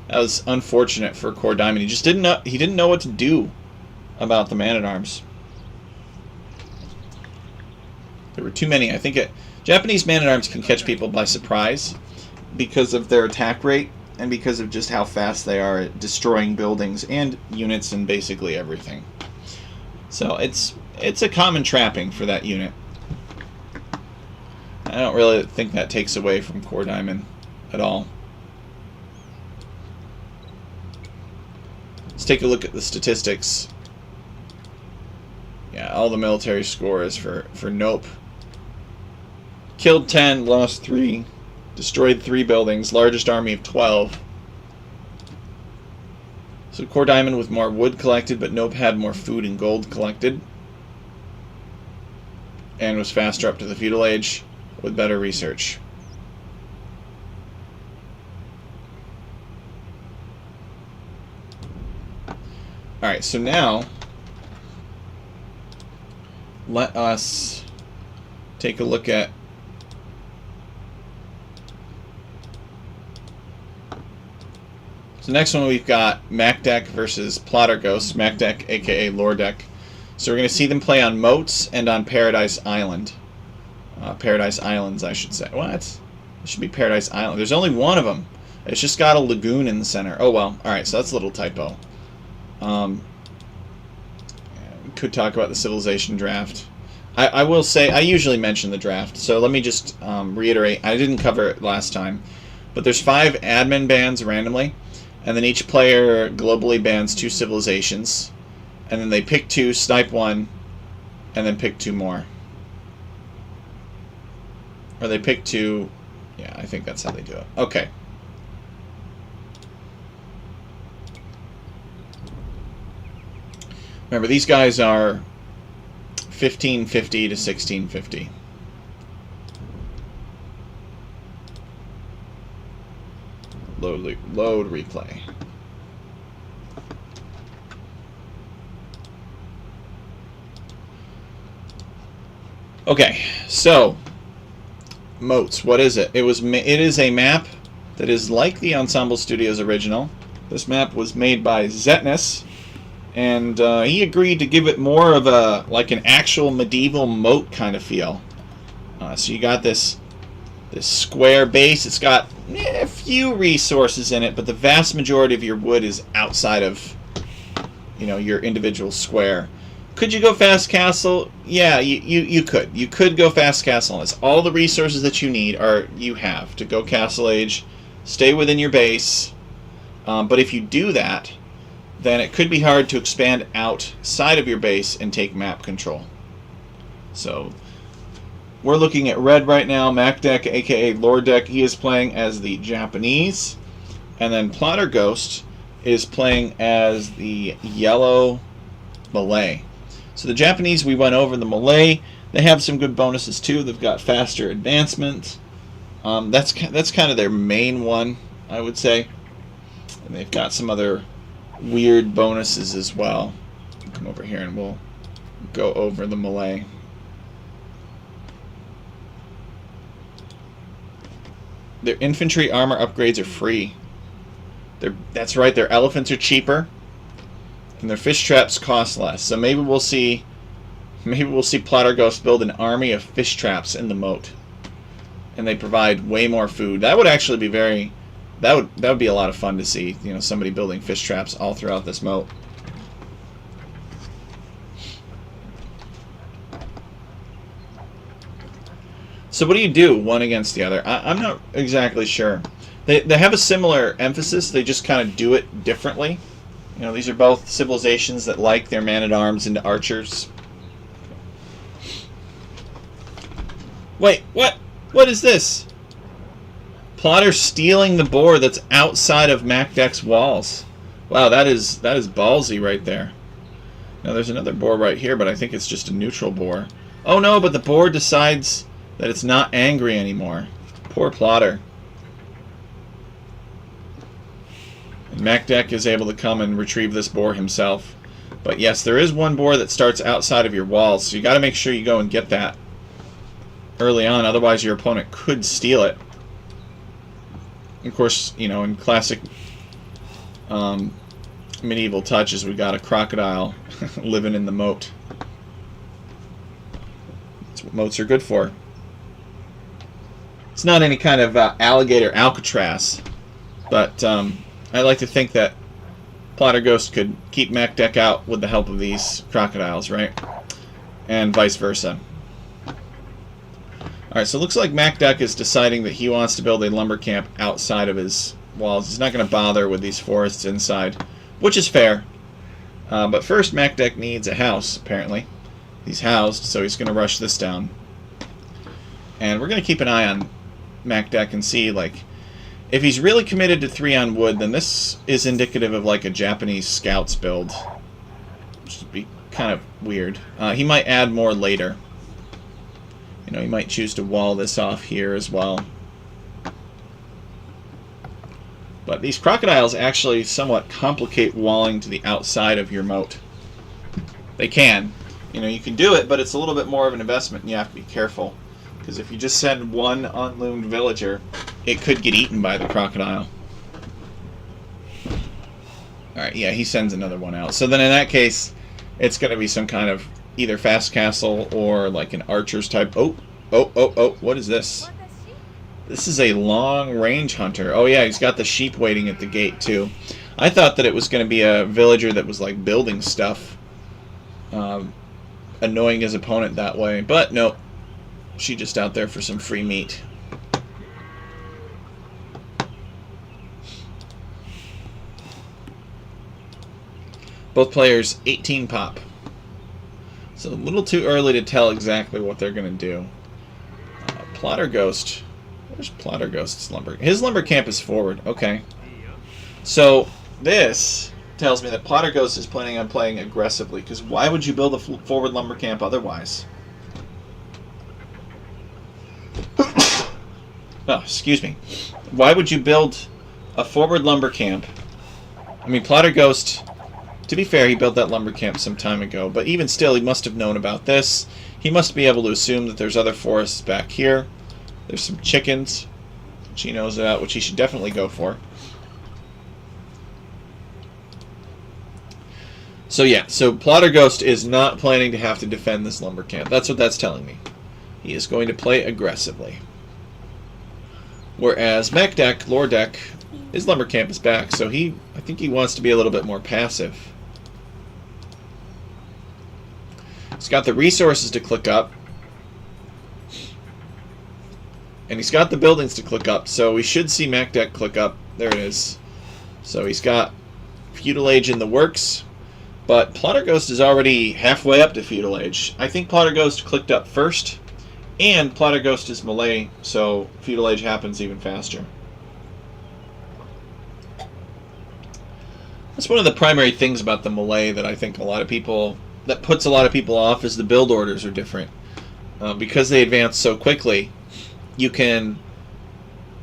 That was unfortunate for Core Diamond. He just didn't know what to do about the man-at-arms. There were too many. I think Japanese man-at-arms can catch people by surprise because of their attack rate and because of just how fast they are at destroying buildings and units and basically everything. So it's a common trapping for that unit. I don't really think that takes away from Core Diamond at all. Let's take a look at the statistics. Yeah, all the military score is for Nope. Killed 10, lost 3, destroyed 3 buildings, largest army of 12. So Core Diamond with more wood collected, but Nope had more food and gold collected. And was faster up to the feudal age with better research. Alright, so now let us take a look at so next one we've got Mac Deck versus Plotter Ghost. Mac Deck, aka Lore Deck. So we're going to see them play on Moats and on Paradise Island. Paradise Islands, I should say. What? It should be Paradise Island. There's only one of them. It's just got a lagoon in the center. Oh, well. Alright, so that's a little typo. Could talk about the civilization draft. I will say, I usually mention the draft, so let me just reiterate. I didn't cover it last time, but there's 5 admin bans randomly, and then each player globally bans 2 civilizations, and then they pick 2, snipe 1, and then pick 2 more. Or they pick 2... Yeah, I think that's how they do it. Okay. Remember, these guys are 1550 to 1650. Load replay. Okay, so moats. What is it? It is a map that is like the Ensemble Studios original. This map was made by Zetnus, and he agreed to give it more of a like an actual medieval moat kind of feel. So you got this square base. It's got a few resources in it, but the vast majority of your wood is outside of, you know, your individual square. Could you go fast castle? Yeah, you could. You could go fast castle on this. All the resources that you need you have to go castle age. Stay within your base. But if you do that, then it could be hard to expand outside of your base and take map control. So we're looking at red right now. MacDeck, aka Lord Deck, he is playing as the Japanese, and then Plotter Ghost is playing as the yellow Malay. So the Japanese, we went over. The Malay, they have some good bonuses too. They've got faster advancement. That's kind of their main one, I would say. And they've got some other weird bonuses as well. Come over here and we'll go over the Malay. Their infantry armor upgrades are free. That's right, their elephants are cheaper, and their fish traps cost less. So maybe we'll see Plotter Ghost build an army of fish traps in the moat, and they provide way more food. That would actually be that would be a lot of fun to see. You know, somebody building fish traps all throughout this moat. So what do you do one against the other? I'm not exactly sure. They have a similar emphasis. They just kind of do it differently. You know, these are both civilizations that like their man-at-arms into archers. Wait, what? What is this? Plotter stealing the boar that's outside of MacDeck's walls. Wow, that is ballsy right there. Now there's another boar right here, but I think it's just a neutral boar. Oh no, but the boar decides that it's not angry anymore. Poor Plotter. And MacDeck is able to come and retrieve this boar himself. But yes, there is one boar that starts outside of your walls, so you got to make sure you go and get that early on, otherwise your opponent could steal it. Of course, you know, in classic medieval touches, we got a crocodile living in the moat. That's what moats are good for. It's not any kind of alligator Alcatraz, but I like to think that Plotter Ghost could keep MacDeck out with the help of these crocodiles, right? And vice versa. Alright, so it looks like MacDeck is deciding that he wants to build a lumber camp outside of his walls. He's not going to bother with these forests inside, which is fair. But first, MacDeck needs a house, apparently. He's housed, so he's going to rush this down. And we're going to keep an eye on MacDeck and see, like, if he's really committed to 3 on wood, then this is indicative of, like, a Japanese scouts build. Which would be kind of weird. He might add more later. You know, he might choose to wall this off here as well. But these crocodiles actually somewhat complicate walling to the outside of your moat. They can. You know, you can do it, but it's a little bit more of an investment, and you have to be careful. Because if you just send one unloomed villager, it could get eaten by the crocodile. Alright, yeah, he sends another one out. So then in that case, it's going to be some kind of either fast castle or like an archer's type. Oh, what is this? This is a long-range hunter. Oh yeah, he's got the sheep waiting at the gate too. I thought that it was going to be a villager that was like building stuff, annoying his opponent that way. But no, she's just out there for some free meat. Both players 18 pop. So a little too early to tell exactly what they're going to do. Plotter Ghost. Where's Plotter Ghost's lumber? His lumber camp is forward. Okay. So this tells me that Plotter Ghost is planning on playing aggressively, because why would you build a forward lumber camp otherwise? Oh, excuse me. Why would you build a forward lumber camp? I mean, Plotter Ghost, to be fair, he built that lumber camp some time ago, but even still, he must have known about this. He must be able to assume that there's other forests back here. There's some chickens, which he knows about, which he should definitely go for. So yeah, so Plotter Ghost is not planning to have to defend this lumber camp. That's what that's telling me. He is going to play aggressively. Whereas Mech Lore Deck, his lumber camp is back, so I think he wants to be a little bit more passive. He's got the resources to click up. And he's got the buildings to click up, so we should see Mech Deck click up. There it is. So he's got Feudal Age in the works, but Plotter Ghost is already halfway up to Feudal Age. I think Plotter Ghost clicked up first, and Plotter Ghost is melee, so Feudal Age happens even faster. That's one of the primary things about the melee that I think that puts a lot of people off, is the build orders are different. Because they advance so quickly, you can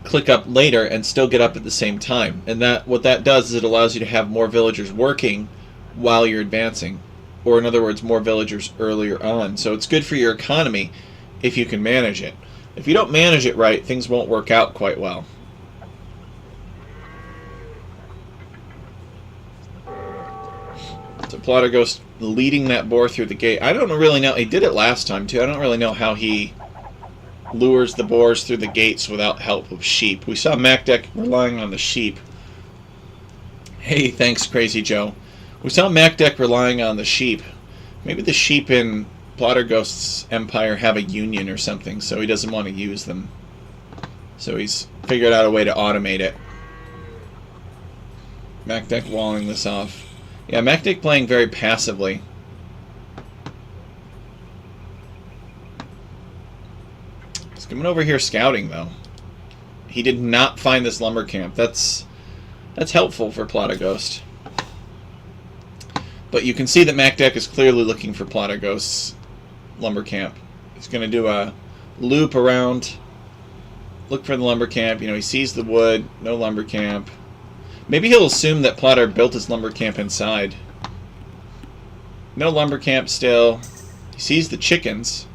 click up later and still get up at the same time. And what that does is it allows you to have more villagers working while you're advancing. Or in other words, more villagers earlier on. So it's good for your economy if you can manage it. If you don't manage it right, things won't work out quite well. So Plotter Ghost leading that boar through the gate. I don't really know. He did it last time too. I don't really know how he lures the boars through the gates without help of sheep. We saw Mech Deck relying on the sheep. Hey, thanks, Crazy Joe. We saw Mech Deck relying on the sheep. Maybe the sheep in Plotter Ghost's empire have a union or something, so he doesn't want to use them. So he's figured out a way to automate it. Mech Deck walling this off. Yeah, Mech Deck playing very passively. He's coming over here scouting, though. He did not find this lumber camp. That's helpful for Plotter Ghost. But you can see that Mech Deck is clearly looking for Plotter Ghost's lumber camp. He's going to do a loop around, look for the lumber camp. You know, he sees the wood, no lumber camp. Maybe he'll assume that Plotter built his lumber camp inside. No lumber camp still. He sees the chickens.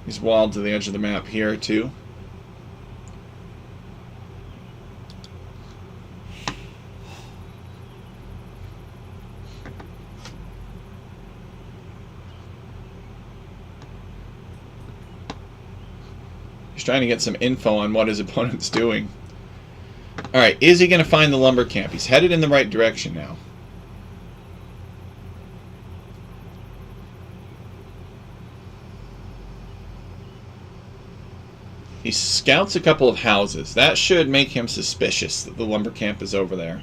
He's walled to the edge of the map here, too. He's trying to get some info on what his opponent's doing. Alright, is he going to find the lumber camp? He's headed in the right direction now. He scouts a couple of houses. That should make him suspicious that the lumber camp is over there.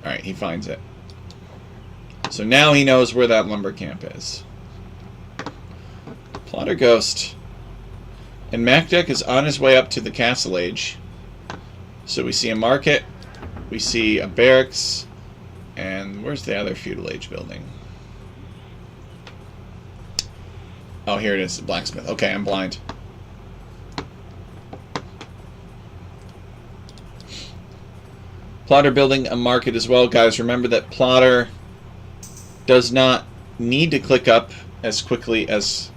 Alright, he finds it. So now he knows where that lumber camp is. Plotter Ghost. And Mech Deck is on his way up to the Castle Age. So we see a market. We see a barracks. And where's the other Feudal Age building? Oh, here it is, the blacksmith. Okay, I'm blind. Plotter building a market as well. Guys, remember that Plotter does not need to click up as quickly as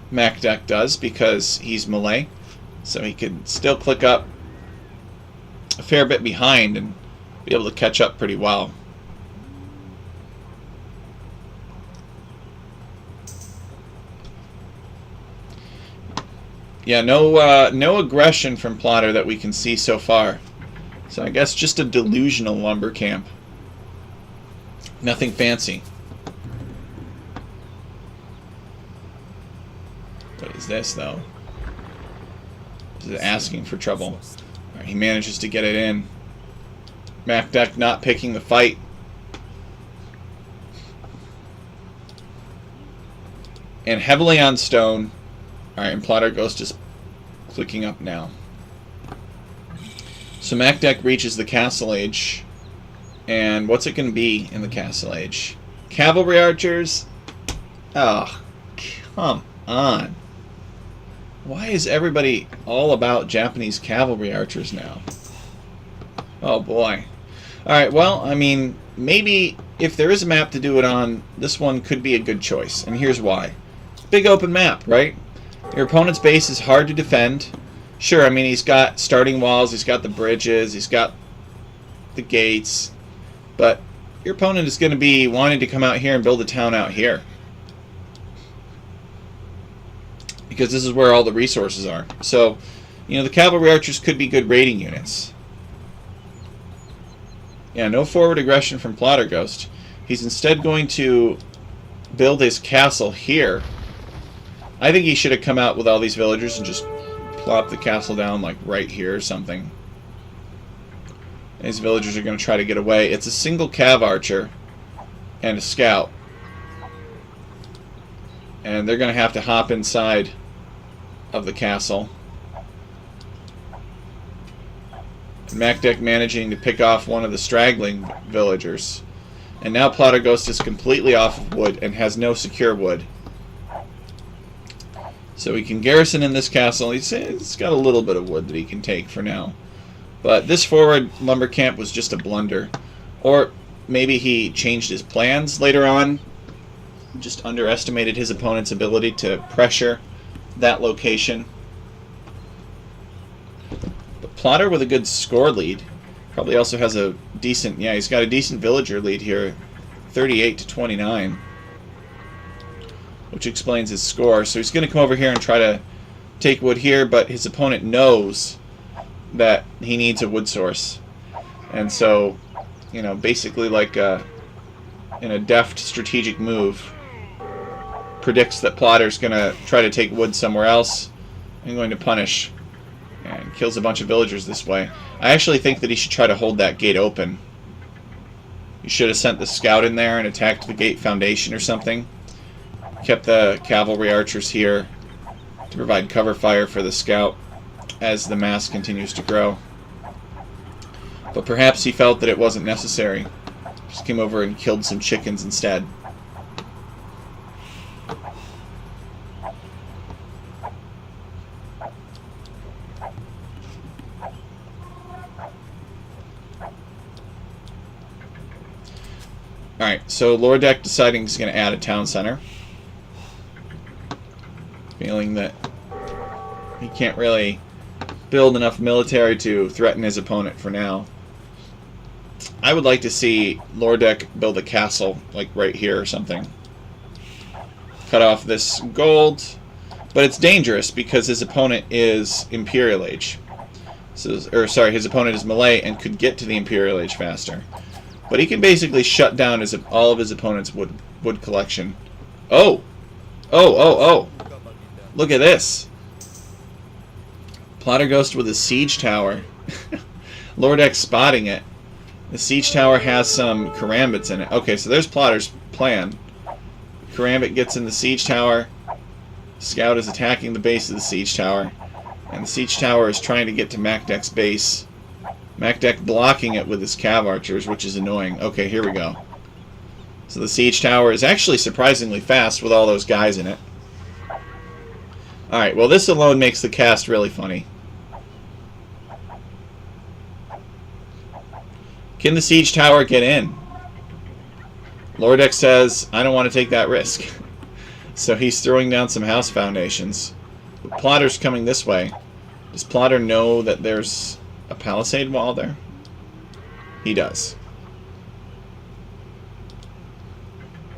Mech Deck does because he's melee. So he can still click up a fair bit behind and be able to catch up pretty well. Yeah, no aggression from Plotter that we can see so far. So I guess just a delusional lumber camp. Nothing fancy. What is this, though? This is asking for trouble. All right, he manages to get it in. MacDeck not picking the fight. And heavily on stone. Alright, and Plotter Ghost is clicking up now. So MacDeck reaches the Castle Age. And what's it going to be in the Castle Age? Cavalry archers? Oh, come on. Why is everybody all about Japanese cavalry archers now? Oh boy. Alright, well, I mean, maybe if there is a map to do it on, this one could be a good choice. And here's why. Big open map, right? Your opponent's base is hard to defend. Sure, I mean, he's got starting walls, he's got the bridges, he's got the gates. But your opponent is going to be wanting to come out here and build a town out here. Because this is where all the resources are. So, you know, the cavalry archers could be good raiding units. Yeah, no forward aggression from Plotter Ghost. He's instead going to build his castle here. I think he should have come out with all these villagers and just plop the castle down like right here or something. These villagers are going to try to get away. It's a single cav archer and a scout. And they're going to have to hop inside of the castle. MacDeck managing to pick off one of the straggling villagers. And now Plotter Ghost is completely off of wood and has no secure wood. So he can garrison in this castle. He's got a little bit of wood that he can take for now. But this forward lumber camp was just a blunder. Or maybe he changed his plans later on. Just underestimated his opponent's ability to pressure that location. But Plotter with a good score lead. Probably also has a decent, yeah, he's got a decent villager lead here. 38 to 29. Which explains his score. So he's going to come over here and try to take wood here, but his opponent knows that he needs a wood source. And so, you know, basically like in a deft strategic move, predicts that Plotter's going to try to take wood somewhere else and going to punish and kills a bunch of villagers this way. I actually think that he should try to hold that gate open. He should have sent the scout in there and attacked the gate foundation or something. Kept the cavalry archers here to provide cover fire for the scout as the mass continues to grow. But perhaps he felt that it wasn't necessary. Just came over and killed some chickens instead. Alright, so Lower Deck deciding he's going to add a town center. Feeling that he can't really build enough military to threaten his opponent for now. I would like to see Lower Deck build a castle, like right here or something. Cut off this gold. But it's dangerous because his opponent is Imperial Age. So, or sorry, his opponent is Malay and could get to the Imperial Age faster. But he can basically shut down all of his opponent's wood collection. Oh! Oh! Look at this! Plotter Ghost with a siege tower. Lower Deck spotting it. The siege tower has some karambits in it. Okay, so there's Plotter's plan. Karambit gets in the siege tower. Scout is attacking the base of the siege tower. And the siege tower is trying to get to MacDeck's base. MacDeck blocking it with his cav archers, which is annoying. Okay, here we go. So the siege tower is actually surprisingly fast with all those guys in it. Alright, well this alone makes the cast really funny. Can the siege tower get in? Lower Deck says, I don't want to take that risk. So he's throwing down some house foundations. But Plotter's coming this way. Does Plotter know that there's a palisade wall there? He does.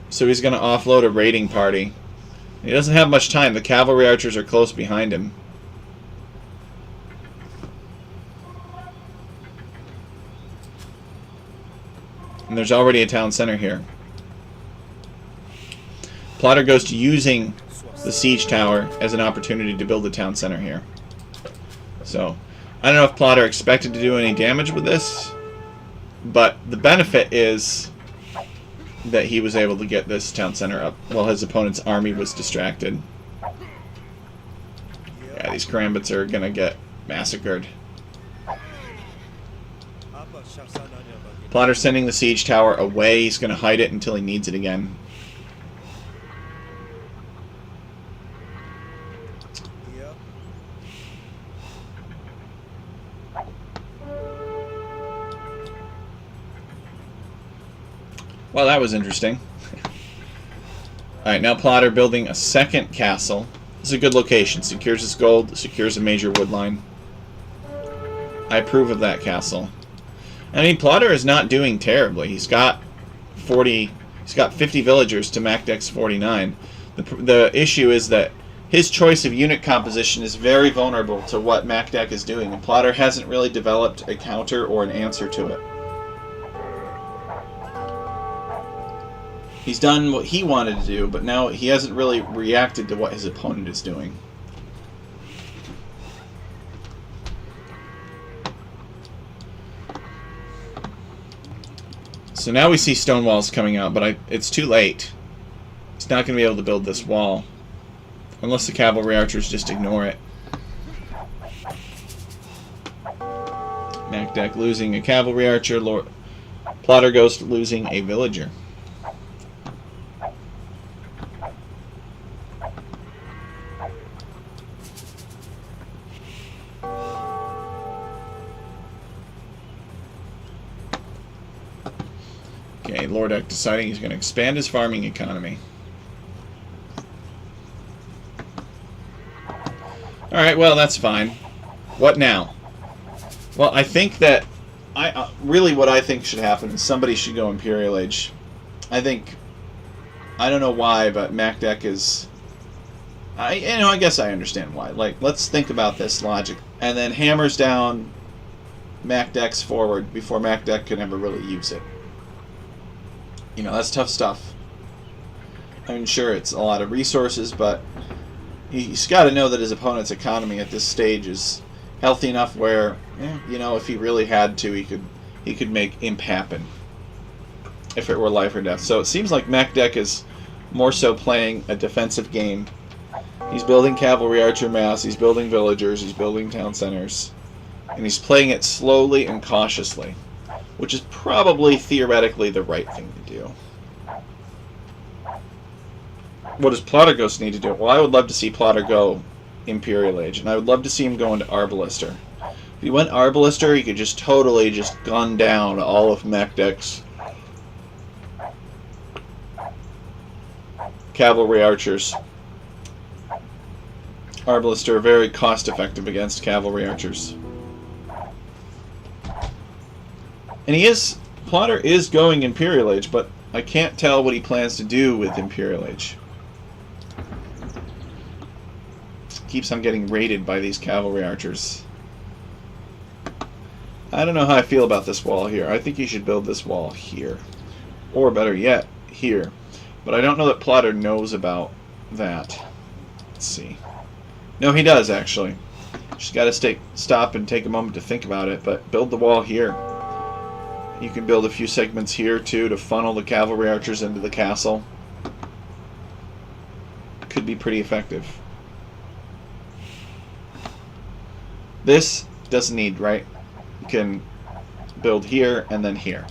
So he's going to offload a raiding party. He doesn't have much time. The cavalry archers are close behind him. And there's already a town center here. Plotter goes to using the siege tower as an opportunity to build a town center here. So, I don't know if Plotter expected to do any damage with this, but the benefit is that he was able to get this town center up while his opponent's army was distracted. Yeah, these Karambits are gonna get massacred. Plotter's sending the siege tower away. He's gonna hide it until he needs it again. Well, that was interesting. Alright, now Plotter building a second castle. This is a good location. Secures his gold, secures a major wood line. I approve of that castle. I mean, Plotter is not doing terribly. He's got 50 villagers to MacDex 49. The issue is that his choice of unit composition is very vulnerable to what MacDeck is doing, and Plotter hasn't really developed a counter or an answer to it. He's done what he wanted to do, but now he hasn't really reacted to what his opponent is doing. So now we see stone walls coming out, but it's too late. He's not going to be able to build this wall. Unless the cavalry archers just ignore it. MacDeck losing a cavalry archer. Plotter goes to losing a villager. Okay, Lordak deciding he's going to expand his farming economy. Alright, well, that's fine. What now? Well, I think that... really what I think should happen is somebody should go Imperial Age. I don't know why, but MacDeck is... I guess I understand why. Like, let's think about this logic. And then hammers down MacDeck's forward before MacDeck can ever really use it. You know, that's tough stuff. I mean, sure, it's a lot of resources, but he's got to know that his opponent's economy at this stage is healthy enough where, you know, if he really had to, he could make imp happen. If it were life or death. So it seems like MacDeck is more so playing a defensive game. He's building cavalry archer mass, he's building villagers, he's building town centers. And he's playing it slowly and cautiously. Which is probably theoretically the right thing to do. What does Plotter Ghost need to do? Well, I would love to see Plotter go Imperial Age, and I would love to see him go into Arbalister. If he went Arbalister, he could just totally just gun down all of MacDeck's cavalry archers. Arbalister very cost-effective against cavalry archers. And Plotter is going Imperial Age, but I can't tell what he plans to do with Imperial Age. Keeps on getting raided by these cavalry archers. I don't know how I feel about this wall here. I think he should build this wall here. Or better yet, here. But I don't know that Plotter knows about that. Let's see. No, he does, actually. Just got to stop and take a moment to think about it, but build the wall here. You can build a few segments here, too, to funnel the cavalry archers into the castle. Could be pretty effective. This doesn't need, right? You can build here and then here.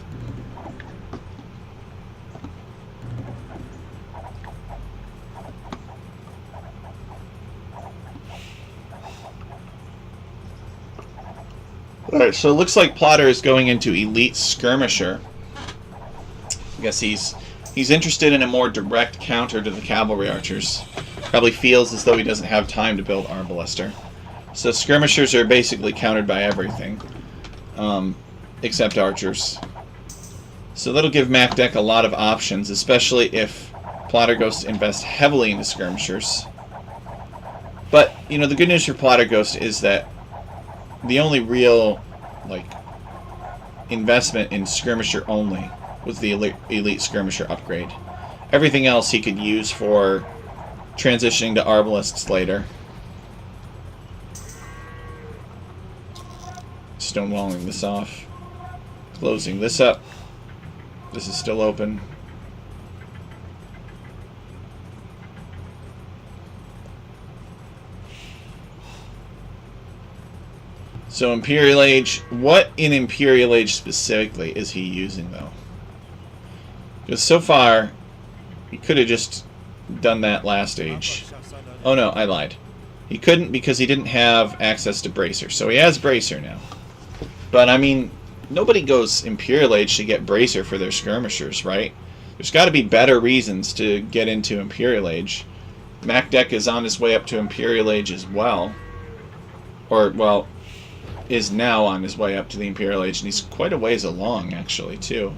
Alright, so it looks like Plotter is going into Elite Skirmisher. I guess he's interested in a more direct counter to the cavalry archers. Probably feels as though he doesn't have time to build Arbalister. So skirmishers are basically countered by everything. except archers. So that'll give MacDeck a lot of options, especially if Plotter Ghost invests heavily into skirmishers. But, you know, the good news for Plotter Ghost is that the only real, like, investment in skirmisher only was the elite skirmisher upgrade. Everything else he could use for transitioning to arbalists later. Stonewalling this off. Closing this up. This is still open. So Imperial Age, what in Imperial Age specifically is he using though? Because so far, he could have just done that last age. Oh no, I lied. He couldn't because he didn't have access to Bracer. So he has Bracer now. But I mean, nobody goes Imperial Age to get Bracer for their skirmishers, right? There's got to be better reasons to get into Imperial Age. MacDeck is on his way up to Imperial Age as well. Or, well, is now on his way up to the Imperial Age, and he's quite a ways along, actually, too.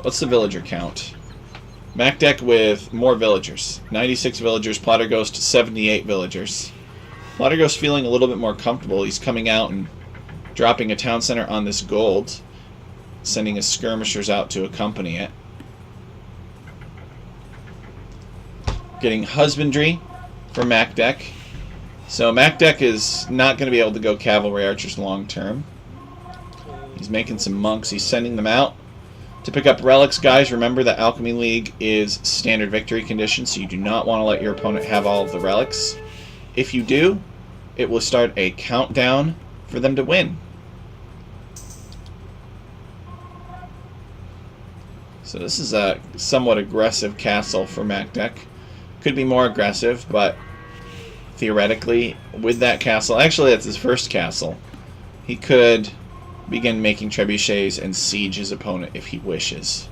What's the villager count? MacDeck with more villagers. 96 villagers, Plotter Ghost 78 villagers. Plotter Ghost feeling a little bit more comfortable. He's coming out and dropping a town center on this gold, sending his skirmishers out to accompany it. Getting husbandry for MacDeck. So MacDeck is not going to be able to go cavalry archers long term. He's making some monks. He's sending them out to pick up relics. Guys, remember that Alchemy League is standard victory condition, so you do not want to let your opponent have all of the relics. If you do, it will start a countdown for them to win. So this is a somewhat aggressive castle for MacDeck. Could be more aggressive, but theoretically, with that castle, actually that's his first castle, he could begin making trebuchets and siege his opponent if he wishes.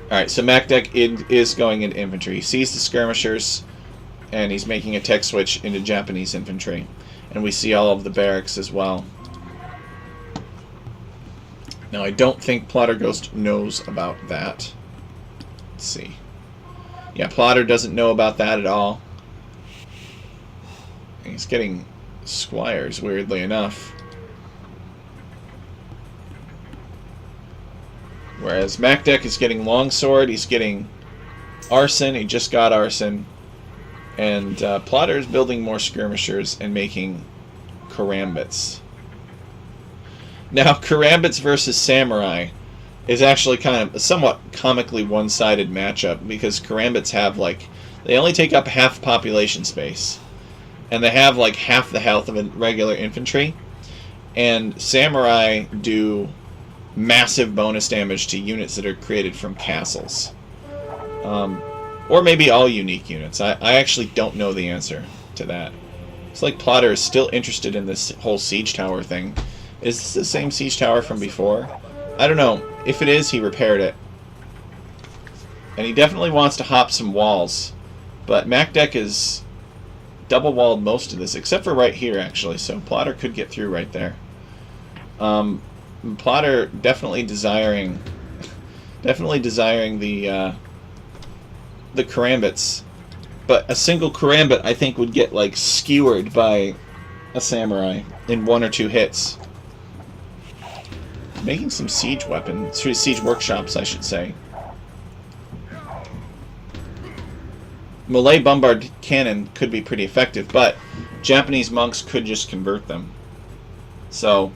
Alright, so MacDeck is going into infantry. He sees the skirmishers, and he's making a tech switch into Japanese infantry. And we see all of the barracks as well. Now, I don't think Plotter Ghost knows about that. Let's see. Yeah, Plotter doesn't know about that at all. He's getting squires, weirdly enough. Whereas MacDeck is getting longsword, he's getting arson, he just got arson. And Plotter is building more skirmishers and making karambits. Now, karambits versus samurai is actually kind of a somewhat comically one-sided matchup, because karambits have, like, they only take up half population space. And they have, like, half the health of a regular infantry. And samurai do massive bonus damage to units that are created from castles. Or maybe all unique units. I actually don't know the answer to that. It's like Plotter is still interested in this whole siege tower thing. Is this the same siege tower from before? I don't know. If it is, he repaired it. And he definitely wants to hop some walls. But MacDeck is double-walled most of this, except for right here, actually. So Plotter could get through right there. Plotter definitely desiring the karambits. But a single karambit, I think, would get, like, skewered by a samurai in 1 or 2 hits. Making some siege weapons, siege workshops, I should say. Malay bombard cannon could be pretty effective, but Japanese monks could just convert them. So,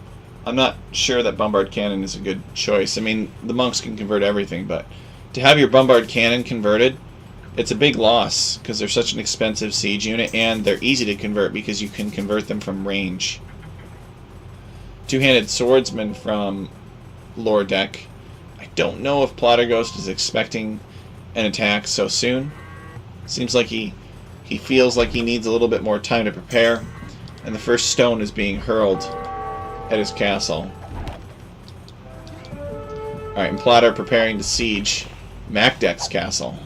I'm not sure that bombard cannon is a good choice. I mean, the monks can convert everything, but to have your bombard cannon converted, it's a big loss, because they're such an expensive siege unit, and they're easy to convert because you can convert them from range. Two-handed swordsman from Lore Deck. I don't know if Plotter Ghost is expecting an attack so soon. Seems like he feels like he needs a little bit more time to prepare, and the first stone is being hurled at his castle. Alright, and Plotter preparing to siege MacDeck's castle.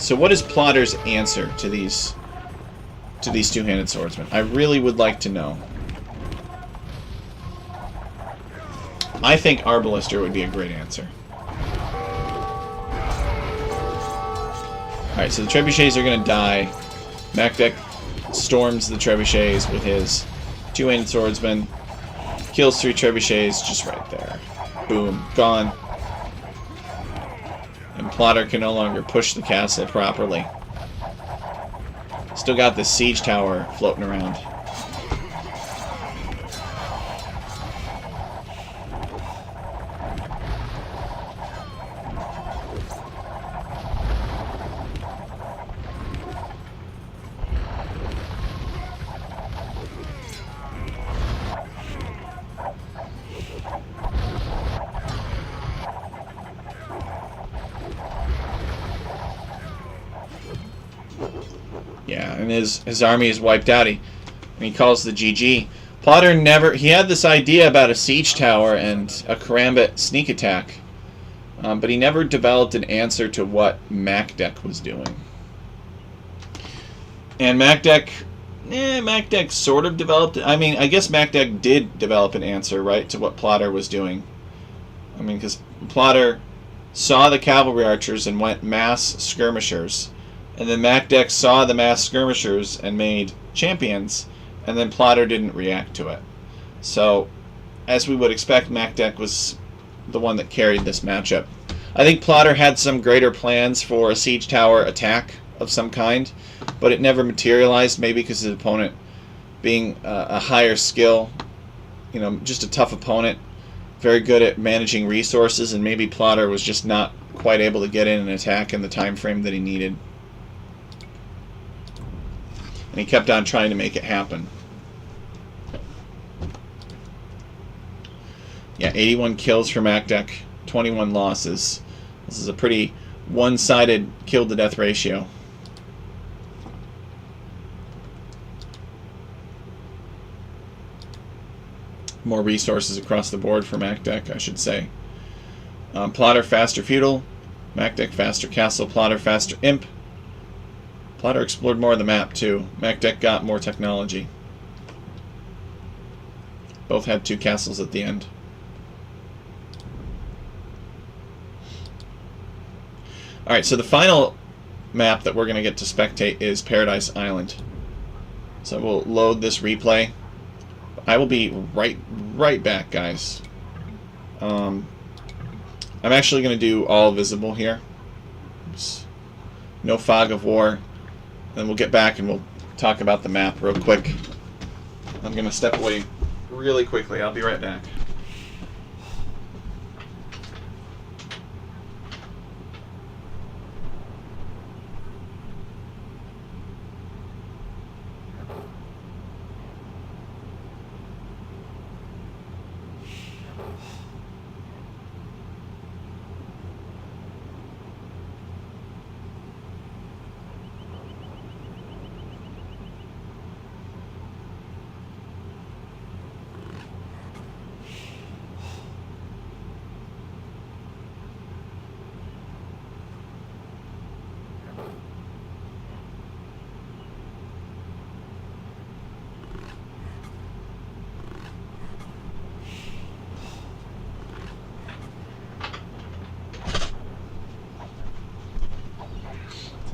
So what is Plotter's answer to these two-handed swordsmen? I really would like to know. I think Arbalister would be a great answer. Alright, so the trebuchets are going to die. Makdek storms the trebuchets with his two-handed swordsman. Kills 3 trebuchets just right there. Boom. Gone. And Plotter can no longer push the castle properly. Still got the siege tower floating around. Yeah, and his army is wiped out. And he calls the GG. Plotter never... He had this idea about a siege tower and a karambit sneak attack. But he never developed an answer to what Makdek was doing. And Makdek sort of developed... I mean, I guess Makdek did develop an answer, right, to what Plotter was doing. I mean, because Plotter saw the cavalry archers and went mass skirmishers. And then Makdek saw the mass skirmishers and made champions, and then Plotter didn't react to it. So, as we would expect, Makdek was the one that carried this matchup. I think Plotter had some greater plans for a siege tower attack of some kind, but it never materialized, maybe because his opponent being a higher skill, you know, just a tough opponent, very good at managing resources, and maybe Plotter was just not quite able to get in an attack in the time frame that he needed. And he kept on trying to make it happen. Yeah, 81 kills for Makdek, 21 losses. This is a pretty one-sided kill-to-death ratio. More resources across the board for Makdek, I should say. Plotter faster feudal, Makdek faster castle, Plotter faster imp. Plotter explored more of the map, too. Makdek got more technology. Both had 2 castles at the end. Alright, so the final map that we're going to get to spectate is Paradise Island. So we'll load this replay. I will be right back, guys. I'm actually going to do all visible here. Oops. No fog of war. Then we'll get back and we'll talk about the map real quick. I'm going to step away really quickly. I'll be right back.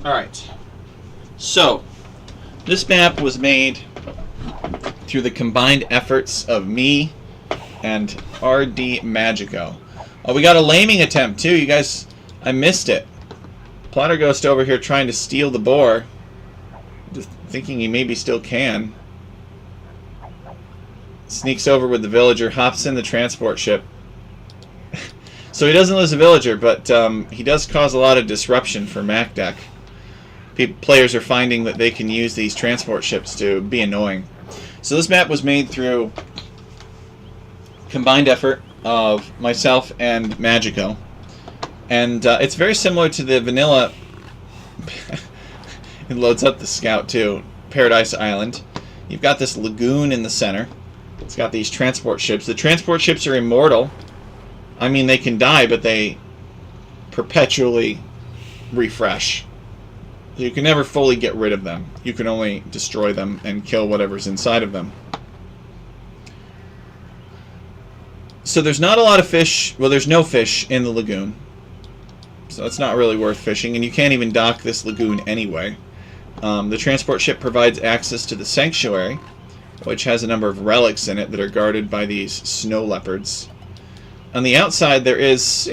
Alright, so this map was made through the combined efforts of me and RD Magico. Oh, we got a laming attempt too, you guys. I missed it. Plotter Ghost over here trying to steal the boar, just thinking he maybe still can. Sneaks over with the villager, hops in the transport ship. So he doesn't lose a villager, but he does cause a lot of disruption for Makdek. Players are finding that they can use these transport ships to be annoying. So this map was made through combined effort of myself and Magico. And it's very similar to the vanilla... It loads up the scout too. Paradise Island. You've got this lagoon in the center. It's got these transport ships. The transport ships are immortal. I mean, they can die, but they perpetually refresh. So you can never fully get rid of them. You can only destroy them and kill whatever's inside of them. So there's not a lot of fish. Well, there's no fish in the lagoon. So it's not really worth fishing, and you can't even dock this lagoon anyway. The transport ship provides access to the sanctuary, which has a number of relics in it that are guarded by these snow leopards. On the outside, there is,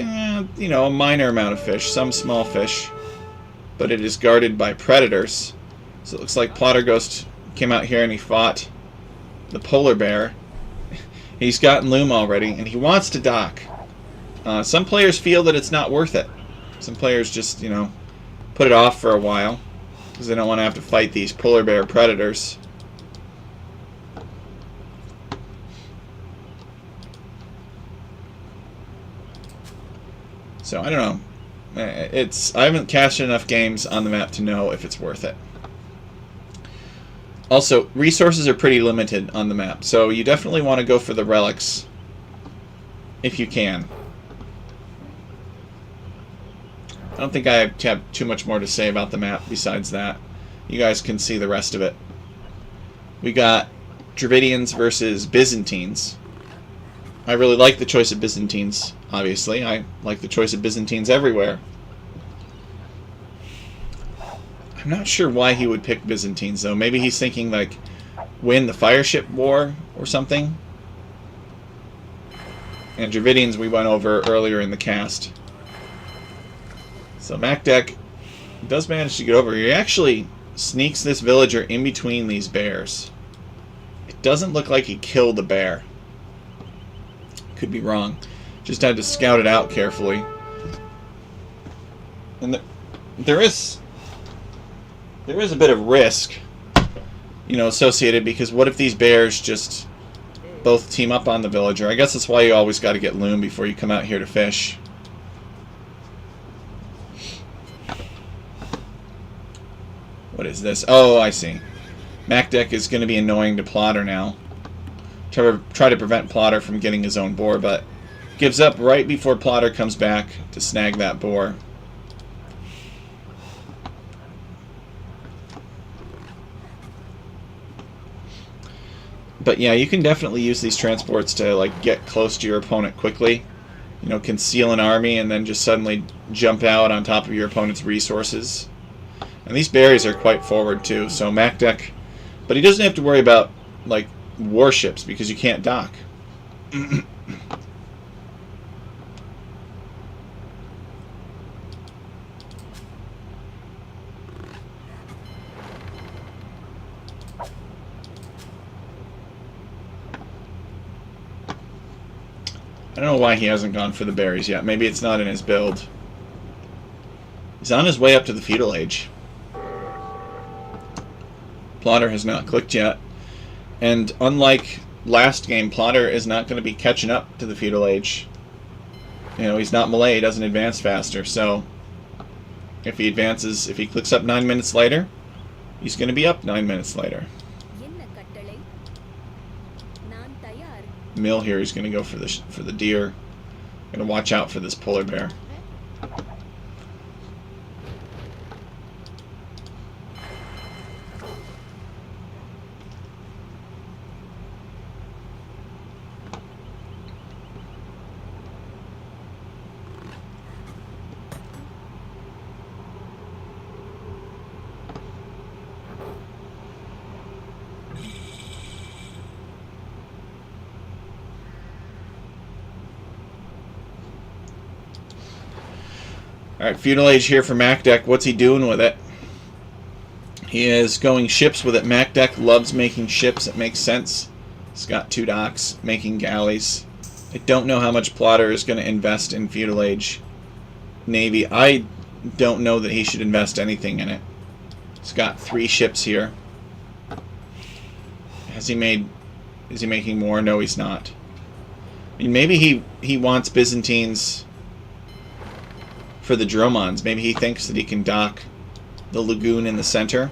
you know, a minor amount of fish, some small fish, but it is guarded by predators. So it looks like Plotter Ghost came out here and he fought the polar bear. He's gotten Loom already, and he wants to dock. Some players feel that it's not worth it. Some players just, you know, put it off for a while because they don't want to have to fight these polar bear predators. So I don't know. I haven't cashed enough games on the map to know if it's worth it. Also, resources are pretty limited on the map, so you definitely want to go for the relics if you can. I don't think I have too much more to say about the map besides that. You guys can see the rest of it. We got Dravidians versus Byzantines. I really like the choice of Byzantines, obviously. I like the choice of Byzantines everywhere. I'm not sure why he would pick Byzantines, though. Maybe he's thinking, like, win the Fireship War or something. And Dravidians we went over earlier in the cast. So Macdeck does manage to get over. He actually sneaks this villager in between these bears. It doesn't look like he killed the bear. Could be wrong. Just had to scout it out carefully. And there is a bit of risk, you know, associated, because what if these bears just both team up on the villager? I guess that's why you always got to get Loom before you come out here to fish. What is this? Oh, I see. Macdeck is going to be annoying to Plotter now. Try to prevent Plotter from getting his own boar, but gives up right before Plotter comes back to snag that boar. But yeah, you can definitely use these transports to, like, get close to your opponent quickly. You know, conceal an army and then just suddenly jump out on top of your opponent's resources. And these berries are quite forward too, so Macdeck, but he doesn't have to worry about, like, warships because you can't dock. I don't know why he hasn't gone for the berries yet. Maybe it's not in his build. He's on his way up to the feudal age. Plotter has not clicked yet. And unlike last game, Plotter is not going to be catching up to the feudal age. You know, he's not Malay, he doesn't advance faster. So if he advances, if he clicks up 9 minutes later, he's going to be up 9 minutes later. Mill here, he's going to go for the deer. Going to watch out for this polar bear. Alright, feudal age here for Macdeck. What's he doing with it? He is going ships with it. Macdeck loves making ships. It makes sense. He's got 2 docks, making galleys. I don't know how much Plotter is going to invest in feudal age navy. I don't know that he should invest anything in it. He's got 3 ships here. Is he making more? No, he's not. I mean, maybe he wants Byzantines for the Dromons. Maybe he thinks that he can dock the lagoon in the center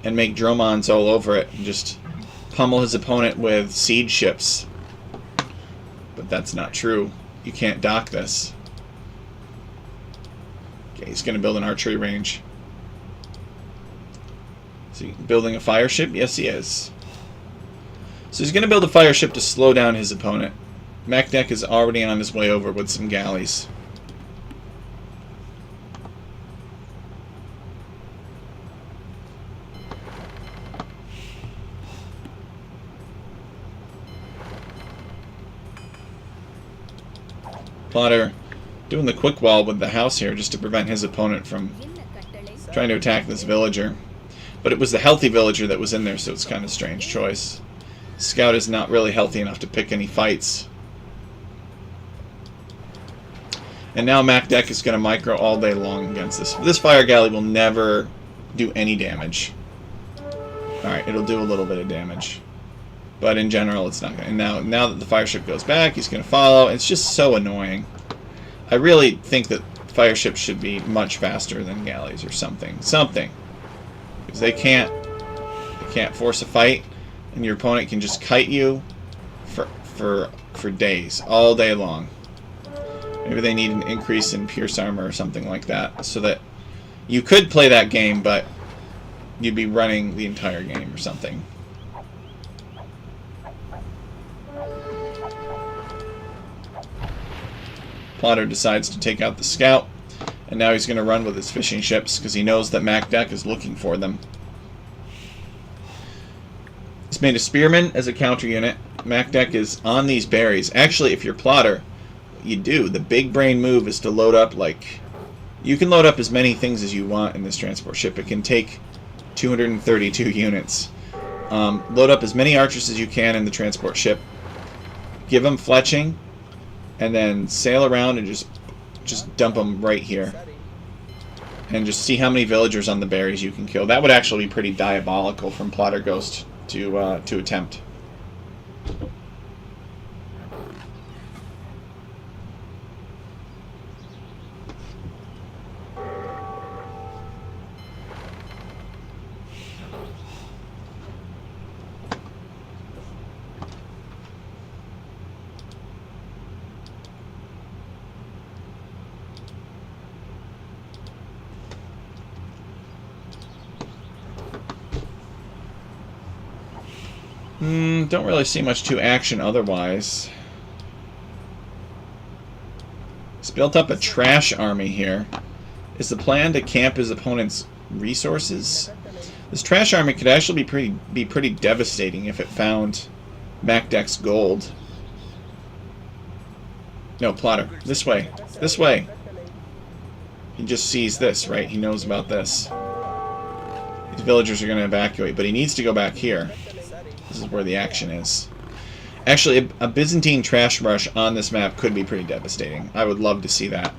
and make Dromons all over it and just pummel his opponent with siege ships. But that's not true. You can't dock this. Okay, he's going to build an archery range. Is he building a fire ship? Yes, he is. So he's going to build a fire ship to slow down his opponent. MacDeck is already on his way over with some galleys. Plotter doing the quick wall with the house here just to prevent his opponent from trying to attack this villager. But it was the healthy villager that was in there, so it's kind of a strange choice. Scout is not really healthy enough to pick any fights. And now MacDeck is going to micro all day long against this. This fire galley will never do any damage. Alright, it'll do a little bit of damage. But in general, it's not going to. And now that the fire ship goes back, he's going to follow. It's just so annoying. I really think that fire ships should be much faster than galleys or something. Something. Because they can't force a fight, and your opponent can just kite you for days, all day long. Maybe they need an increase in pierce armor or something like that, so that you could play that game, but you'd be running the entire game or something. Plotter decides to take out the scout, and now he's going to run with his fishing ships because he knows that MacDeck is looking for them. He's made a spearman as a counter unit. MacDeck is on these berries. Actually, if you're Plotter, you do. The big brain move is to load up, like, you can load up as many things as you want in this transport ship. It can take 232 units. Load up as many archers as you can in the transport ship. Give them fletching, and then sail around and just dump them right here. And just see how many villagers on the berries you can kill. That would actually be pretty diabolical from Plotter Ghost to attempt. Don't really see much to action otherwise. He's built up a trash army here. Is the plan to camp his opponent's resources? This trash army could actually be pretty devastating if it found MacDeck's gold. No, Plotter. This way. This way. He just sees this, right? He knows about this. These villagers are going to evacuate, but he needs to go back here. This is where the action is. Actually, a Byzantine trash rush on this map could be pretty devastating. I would love to see that.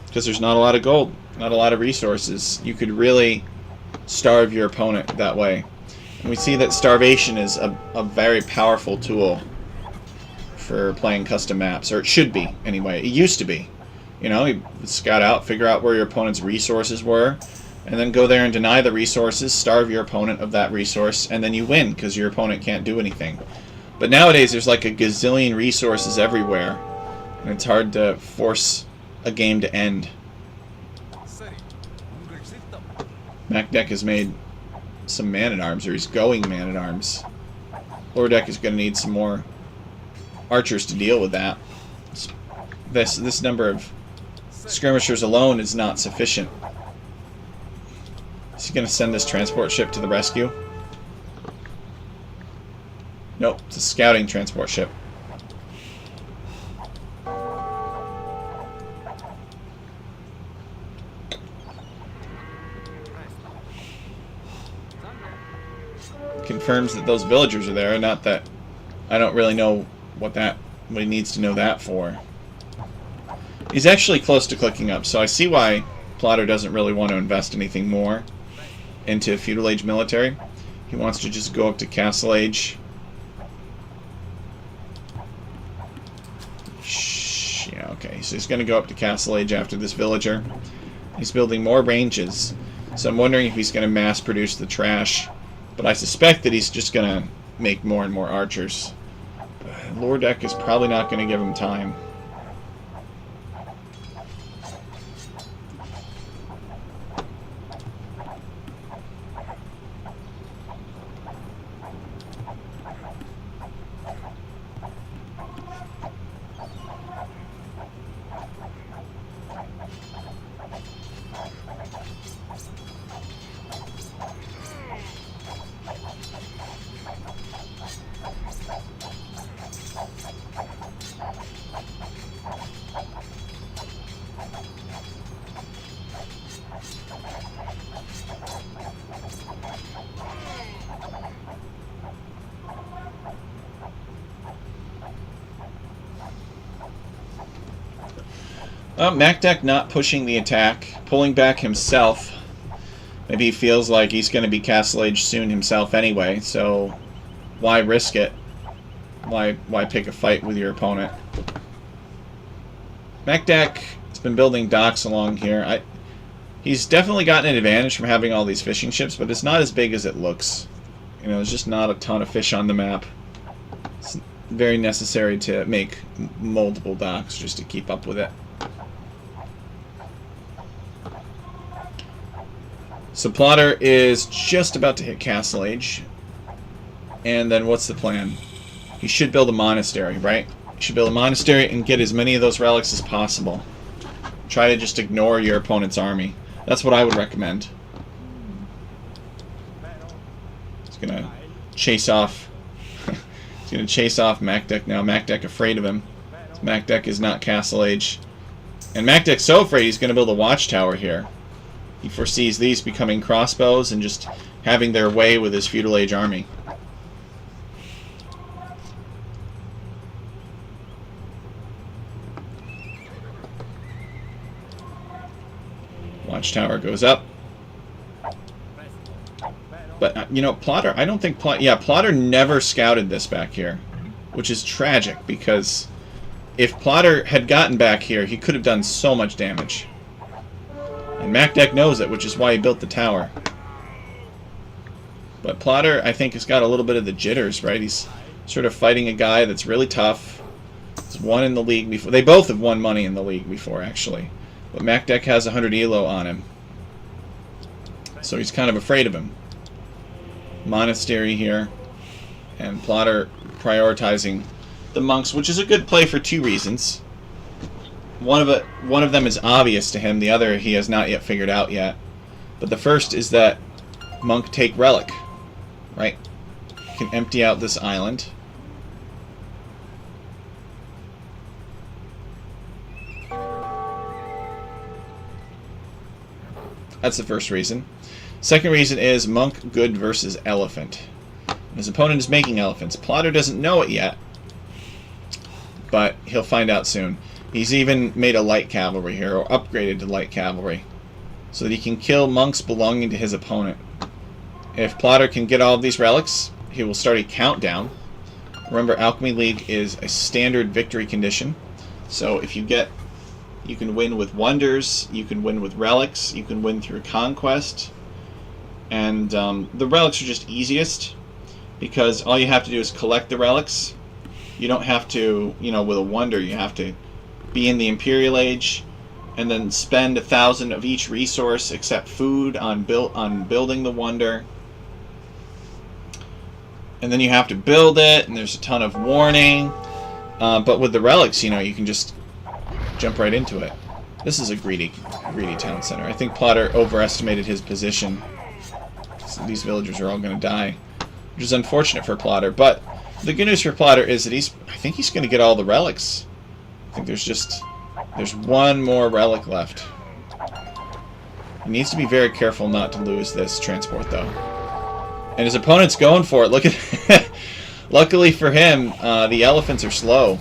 Because there's not a lot of gold, not a lot of resources. You could really starve your opponent that way. And we see that starvation is a very powerful tool for playing custom maps. Or it should be, anyway. It used to be. You know, you scout out, figure out where your opponent's resources were, and then go there and deny the resources, starve your opponent of that resource, and then you win because your opponent can't do anything. But nowadays there's like a gazillion resources everywhere, and it's hard to force a game to end. MacDeck has made some man-at-arms, or he's going man-at-arms. Lower Deck is going to need some more archers to deal with that. This number of skirmishers alone is not sufficient. Is he going to send this transport ship to the rescue? Nope, it's a scouting transport ship. Confirms that those villagers are there, not that I don't really know what he needs to know that for. He's actually close to clicking up, so I see why Plotter doesn't really want to invest anything more into feudal age military. He wants to just go up to castle age. Yeah, okay, so he's going to go up to castle age after this villager. He's building more ranges, so I'm wondering if he's going to mass produce the trash, but I suspect that he's just going to make more and more archers. Lower Deck is probably not going to give him time. MacDeck not pushing the attack, pulling back himself. Maybe he feels like he's going to be Castle Age soon himself anyway, so why risk it? Why pick a fight with your opponent? MacDeck has been building docks along here. He's definitely gotten an advantage from having all these fishing ships, but it's not as big as it looks. You know, there's just not a ton of fish on the map. It's very necessary to make multiple docks just to keep up with it. So Plotter is just about to hit Castle Age. And then what's the plan? He should build a monastery, right? He should build a monastery and get as many of those relics as possible. Try to just ignore your opponent's army. That's what I would recommend. He's gonna chase off. He's gonna chase off MacDeck now. MacDeck afraid of him. MacDeck is not Castle Age. And MacDeck's so afraid he's gonna build a watchtower here. He foresees these becoming crossbows and just having their way with his feudal age army. Watchtower goes up. But, you know, Plotter, I don't think... Plotter never scouted this back here. Which is tragic, because if Plotter had gotten back here, he could have done so much damage. And MacDeck knows it, which is why he built the tower. But Plotter, I think, has got a little bit of the jitters, right? He's sort of fighting a guy that's really tough. He's won in the league before. They both have won money in the league before, actually. But MacDeck has 100 elo on him. So he's kind of afraid of him. Monastery here. And Plotter prioritizing the monks, which is a good play for two reasons. One of them is obvious to him. The other he has not yet figured out yet. But the first is that monk take relic. Right? Can empty out this island. That's the first reason. Second reason is monk good versus elephant. His opponent is making elephants. Plotter doesn't know it yet, but he'll find out soon. He's even made a light cavalry here, or upgraded to light cavalry, so that he can kill monks belonging to his opponent. If Plotter can get all of these relics, he will start a countdown. Remember, Alchemy League is a standard victory condition, so if you get... You can win with wonders, you can win with relics, you can win through conquest. And the relics are just easiest, because all you have to do is collect the relics. You don't have to, you know, with a wonder, you have to be in the Imperial Age, and then spend 1,000 of each resource except food on building the wonder. And then you have to build it, and there's a ton of warning. But with the relics, you know, you can just jump right into it. This is a greedy town center. I think Plotter overestimated his position. So these villagers are all going to die, which is unfortunate for Plotter. But the good news for Plotter is that I think he's going to get all the relics. I think there's one more relic left. He needs to be very careful not to lose this transport, though. And his opponent's going for it. Look at... Luckily for him, the elephants are slow.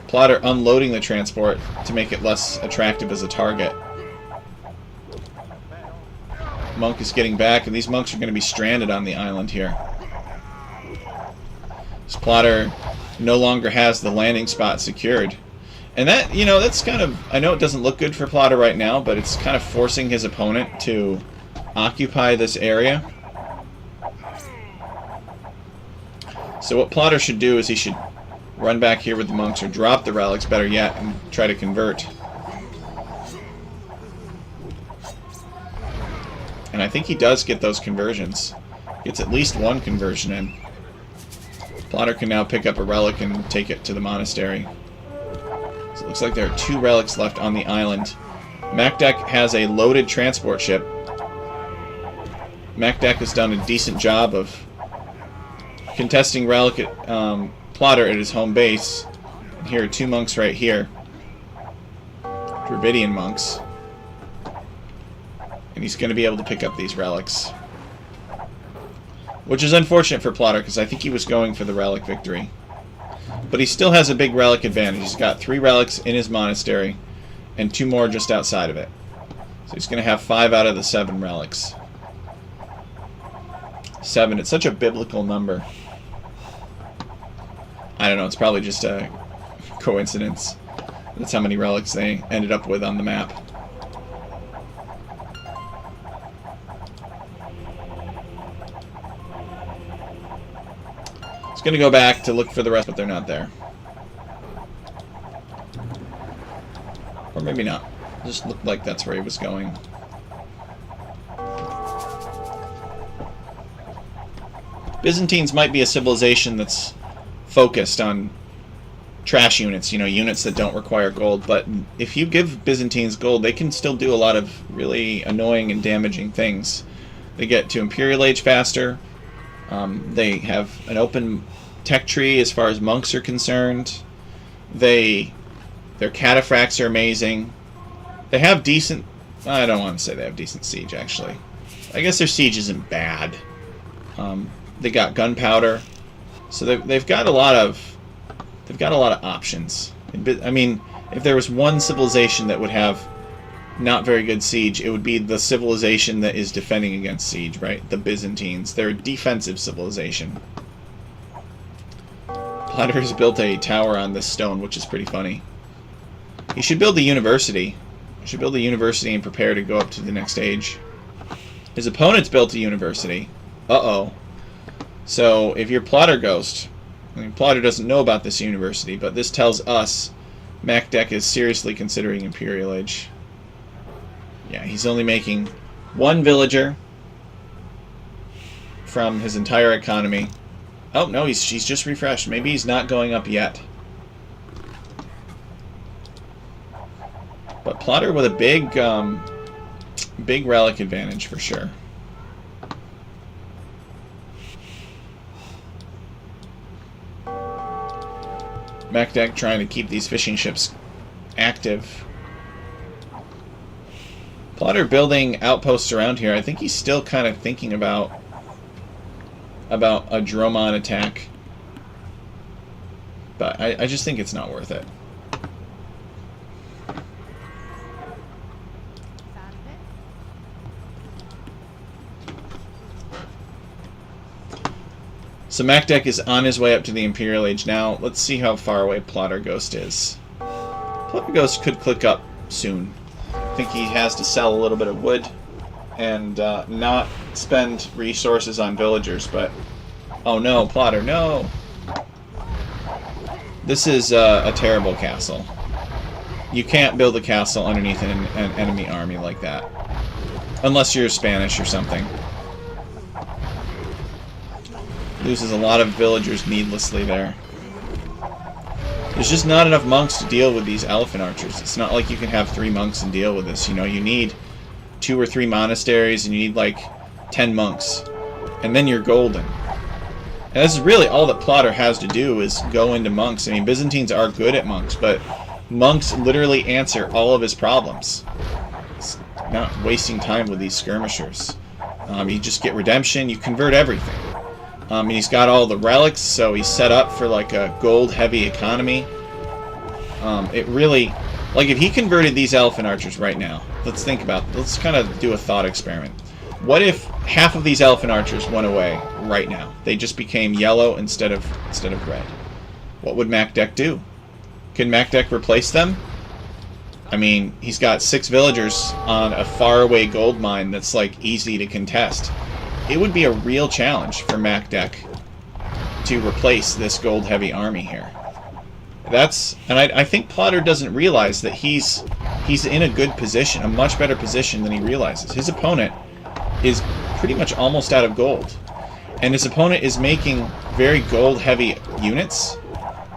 Plotter unloading the transport to make it less attractive as a target. Monk is getting back, and these monks are going to be stranded on the island here. This Plotter no longer has the landing spot secured. And that, you know, that's kind of... I know it doesn't look good for Plotter right now, but it's kind of forcing his opponent to occupy this area. So what Plotter should do is he should run back here with the monks, or drop the relics, better yet, and try to convert. And I think he does get those conversions. Gets at least one conversion in. Plotter can now pick up a relic and take it to the monastery. So it looks like there are 2 relics left on the island. MacDeck has a loaded transport ship. MacDeck has done a decent job of contesting relic at Plotter at his home base. And here are 2 monks right here. Dravidian monks. And he's going to be able to pick up these relics. Which is unfortunate for Plotter, because I think he was going for the relic victory. But he still has a big relic advantage. He's got 3 relics in his monastery. and 2 more just outside of it. So he's going to have 5 out of the 7 relics. 7, it's such a biblical number. I don't know, it's probably just a coincidence. That's how many relics they ended up with on the map. It's going to go back to look for the rest, but they're not there. Or maybe not. It just looked like that's where he was going. Byzantines might be a civilization that's focused on trash units, you know, units that don't require gold, but if you give Byzantines gold, they can still do a lot of really annoying and damaging things. They get to Imperial Age faster. They have an open tech tree as far as monks are concerned. Their cataphracts are amazing. They have decent... I don't want to say they have decent siege, actually. I guess their siege isn't bad. They got gunpowder, so they've got a lot of options. I mean, if there was one civilization that would have not very good siege, it would be the civilization that is defending against siege, right? The Byzantines. They're a defensive civilization. Plotter has built a tower on this stone, which is pretty funny. He should build a university. He should build a university and prepare to go up to the next stage. His opponent's built a university. Uh-oh. So, if you're Plotter Ghost, I mean, Plotter doesn't know about this university, but this tells us MacDeck is seriously considering Imperial Age. Yeah, he's only making 1 villager from his entire economy. Oh, no, she's just refreshed. Maybe he's not going up yet. But Plotter with a big relic advantage for sure. MacDeck trying to keep these fishing ships active. Plotter building outposts around here. I think he's still kind of thinking about a Dromon attack. But I just think it's not worth it. So MacDeck is on his way up to the Imperial Age now. Let's see how far away Plotter Ghost is. Plotter Ghost could click up soon. I think he has to sell a little bit of wood and not spend resources on villagers, but... Oh no, Plotter, no! This is a terrible castle. You can't build a castle underneath an enemy army like that. Unless you're Spanish or something. Loses a lot of villagers needlessly there. There's just not enough monks to deal with these elephant archers. It's not like you can have 3 monks and deal with this. You know, you need 2 or 3 monasteries and you need like 10 monks. And then you're golden. And this is really all that Plotter has to do is go into monks. I mean, Byzantines are good at monks, but monks literally answer all of his problems. It's not wasting time with these skirmishers. You just get redemption, you convert everything. And he's got all the relics, so he's set up for like a gold-heavy economy. It really... Like, if he converted these elephant archers right now, let's think about it. Let's kind of do a thought experiment. What if half of these elephant archers went away right now? They just became yellow instead of red. What would MacDeck do? Can MacDeck replace them? I mean, he's got 6 villagers on a faraway gold mine that's, like, easy to contest. It would be a real challenge for MacDeck to replace this gold-heavy army here. And I think Plotter doesn't realize that he's in a good position, a much better position than he realizes. His opponent is pretty much almost out of gold. And his opponent is making very gold-heavy units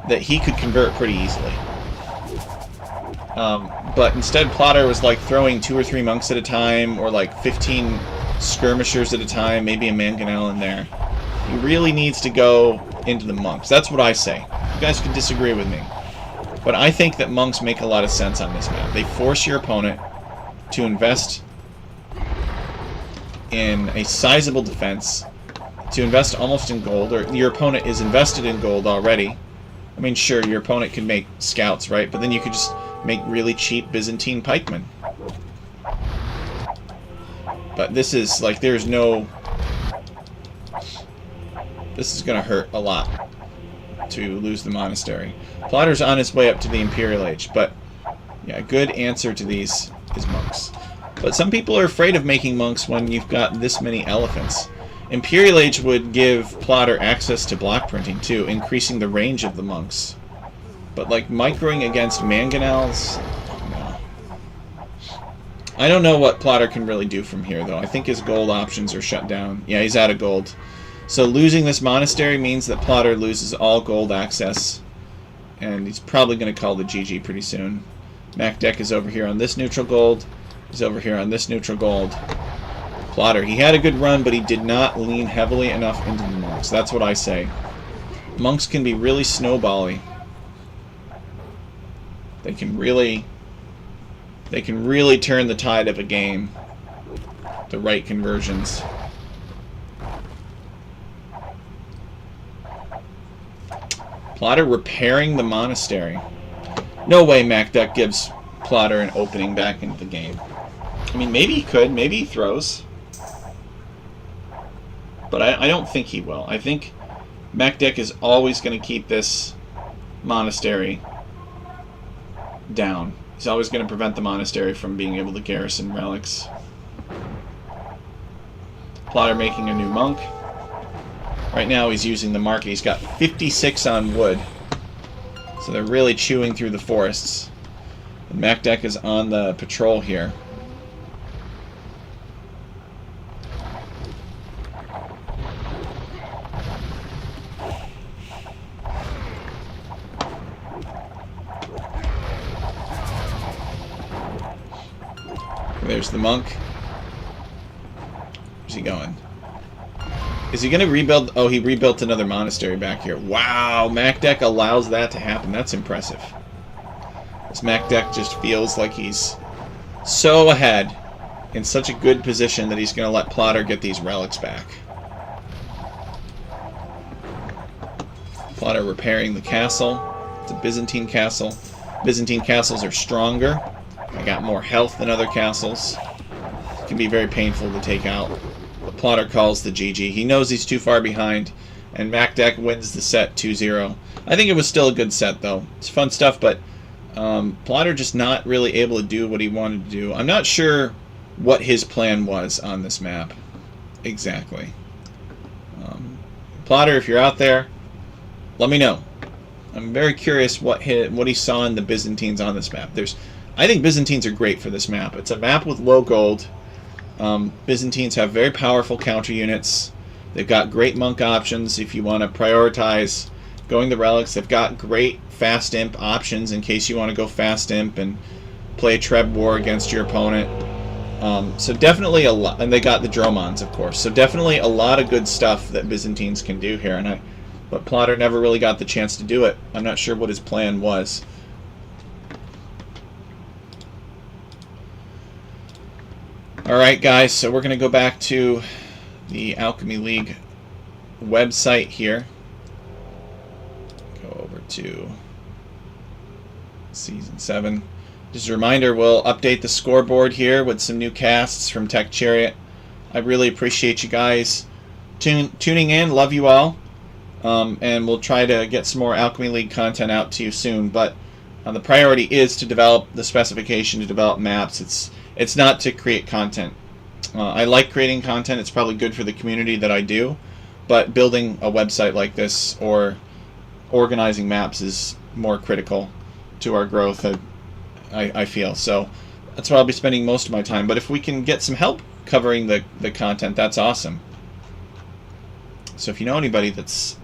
that he could convert pretty easily. But instead, Plotter was like throwing 2 or 3 monks at a time, or like 15 skirmishers at a time, maybe a mangonel in there. He really needs to go into the monks. That's what I say. You guys can disagree with me. But I think that monks make a lot of sense on this map. They force your opponent to invest in a sizable defense, to invest almost in gold, or your opponent is invested in gold already. I mean, sure, your opponent can make scouts, right? But then you could just make really cheap Byzantine pikemen. But this is like, there's no... This is going to hurt a lot to lose the monastery. Plotter's on his way up to the Imperial Age, but yeah, a good answer to these is monks. But some people are afraid of making monks when you've got this many elephants. Imperial Age would give Plotter access to block printing too, increasing the range of the monks. But like microing against mangonels, no. I don't know what Plotter can really do from here though. I think his gold options are shut down. Yeah, he's out of gold. So losing this monastery means that Plotter loses all gold access. And he's probably going to call the GG pretty soon. Macdeck is over here on this neutral gold. He's over here on this neutral gold. Plotter, he had a good run, but he did not lean heavily enough into the monks. That's what I say. Monks can be really snowbally. They can really turn the tide of a game. The right conversions. Plotter repairing the monastery. No way Macduck gives Plotter an opening back into the game. I mean, maybe he could. Maybe he throws. But I don't think he will. I think Macduck is always going to keep this monastery down. He's always going to prevent the monastery from being able to garrison relics. Plotter making a new monk. Right now he's using the market. He's got 56 on wood. So they're really chewing through the forests. And Macduck is on the patrol here. There's the monk. Where's he going? Is he going to rebuild? Oh, he rebuilt another monastery back here. Wow, Macduck allows that to happen. That's impressive. This Macduck just feels like he's so ahead, in such a good position that he's going to let Plotter get these relics back. Plotter repairing the castle. It's a Byzantine castle. Byzantine castles are stronger. I got more health than other castles. It can be very painful to take out. But Plotter calls the GG. He knows he's too far behind, and Macduck wins the set 2-0. I think it was still a good set, though. It's fun stuff, but Plotter just not really able to do what he wanted to do. I'm not sure what his plan was on this map exactly. Plotter, if you're out there, let me know. I'm very curious what he saw in the Byzantines on this map. I think Byzantines are great for this map. It's a map with low gold. Byzantines have very powerful counter units. They've got great monk options if you want to prioritize going the relics. They've got great fast imp options in case you want to go fast imp and play a Treb war against your opponent. So definitely a lot, and they got the Dromons, of course. So definitely a lot of good stuff that Byzantines can do here, but Plotter never really got the chance to do it. I'm not sure what his plan was. Alright guys, so we're going to go back to the Alchemy League website here. Go over to Season 7. Just a reminder, we'll update the scoreboard here with some new casts from TechChariot. I really appreciate you guys tuning in. Love you all. And we'll try to get some more Alchemy League content out to you soon. But the priority is to develop the specification, to develop maps. It's not to create content. I like creating content. It's probably good for the community that I do. But building a website like this or organizing maps is more critical to our growth, I feel. So that's where I'll be spending most of my time. But if we can get some help covering the content, that's awesome. So if you know anybody that's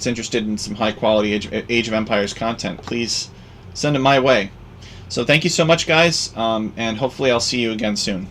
interested in some high-quality Age of Empires content, please send it my way. So thank you so much, guys, and hopefully I'll see you again soon.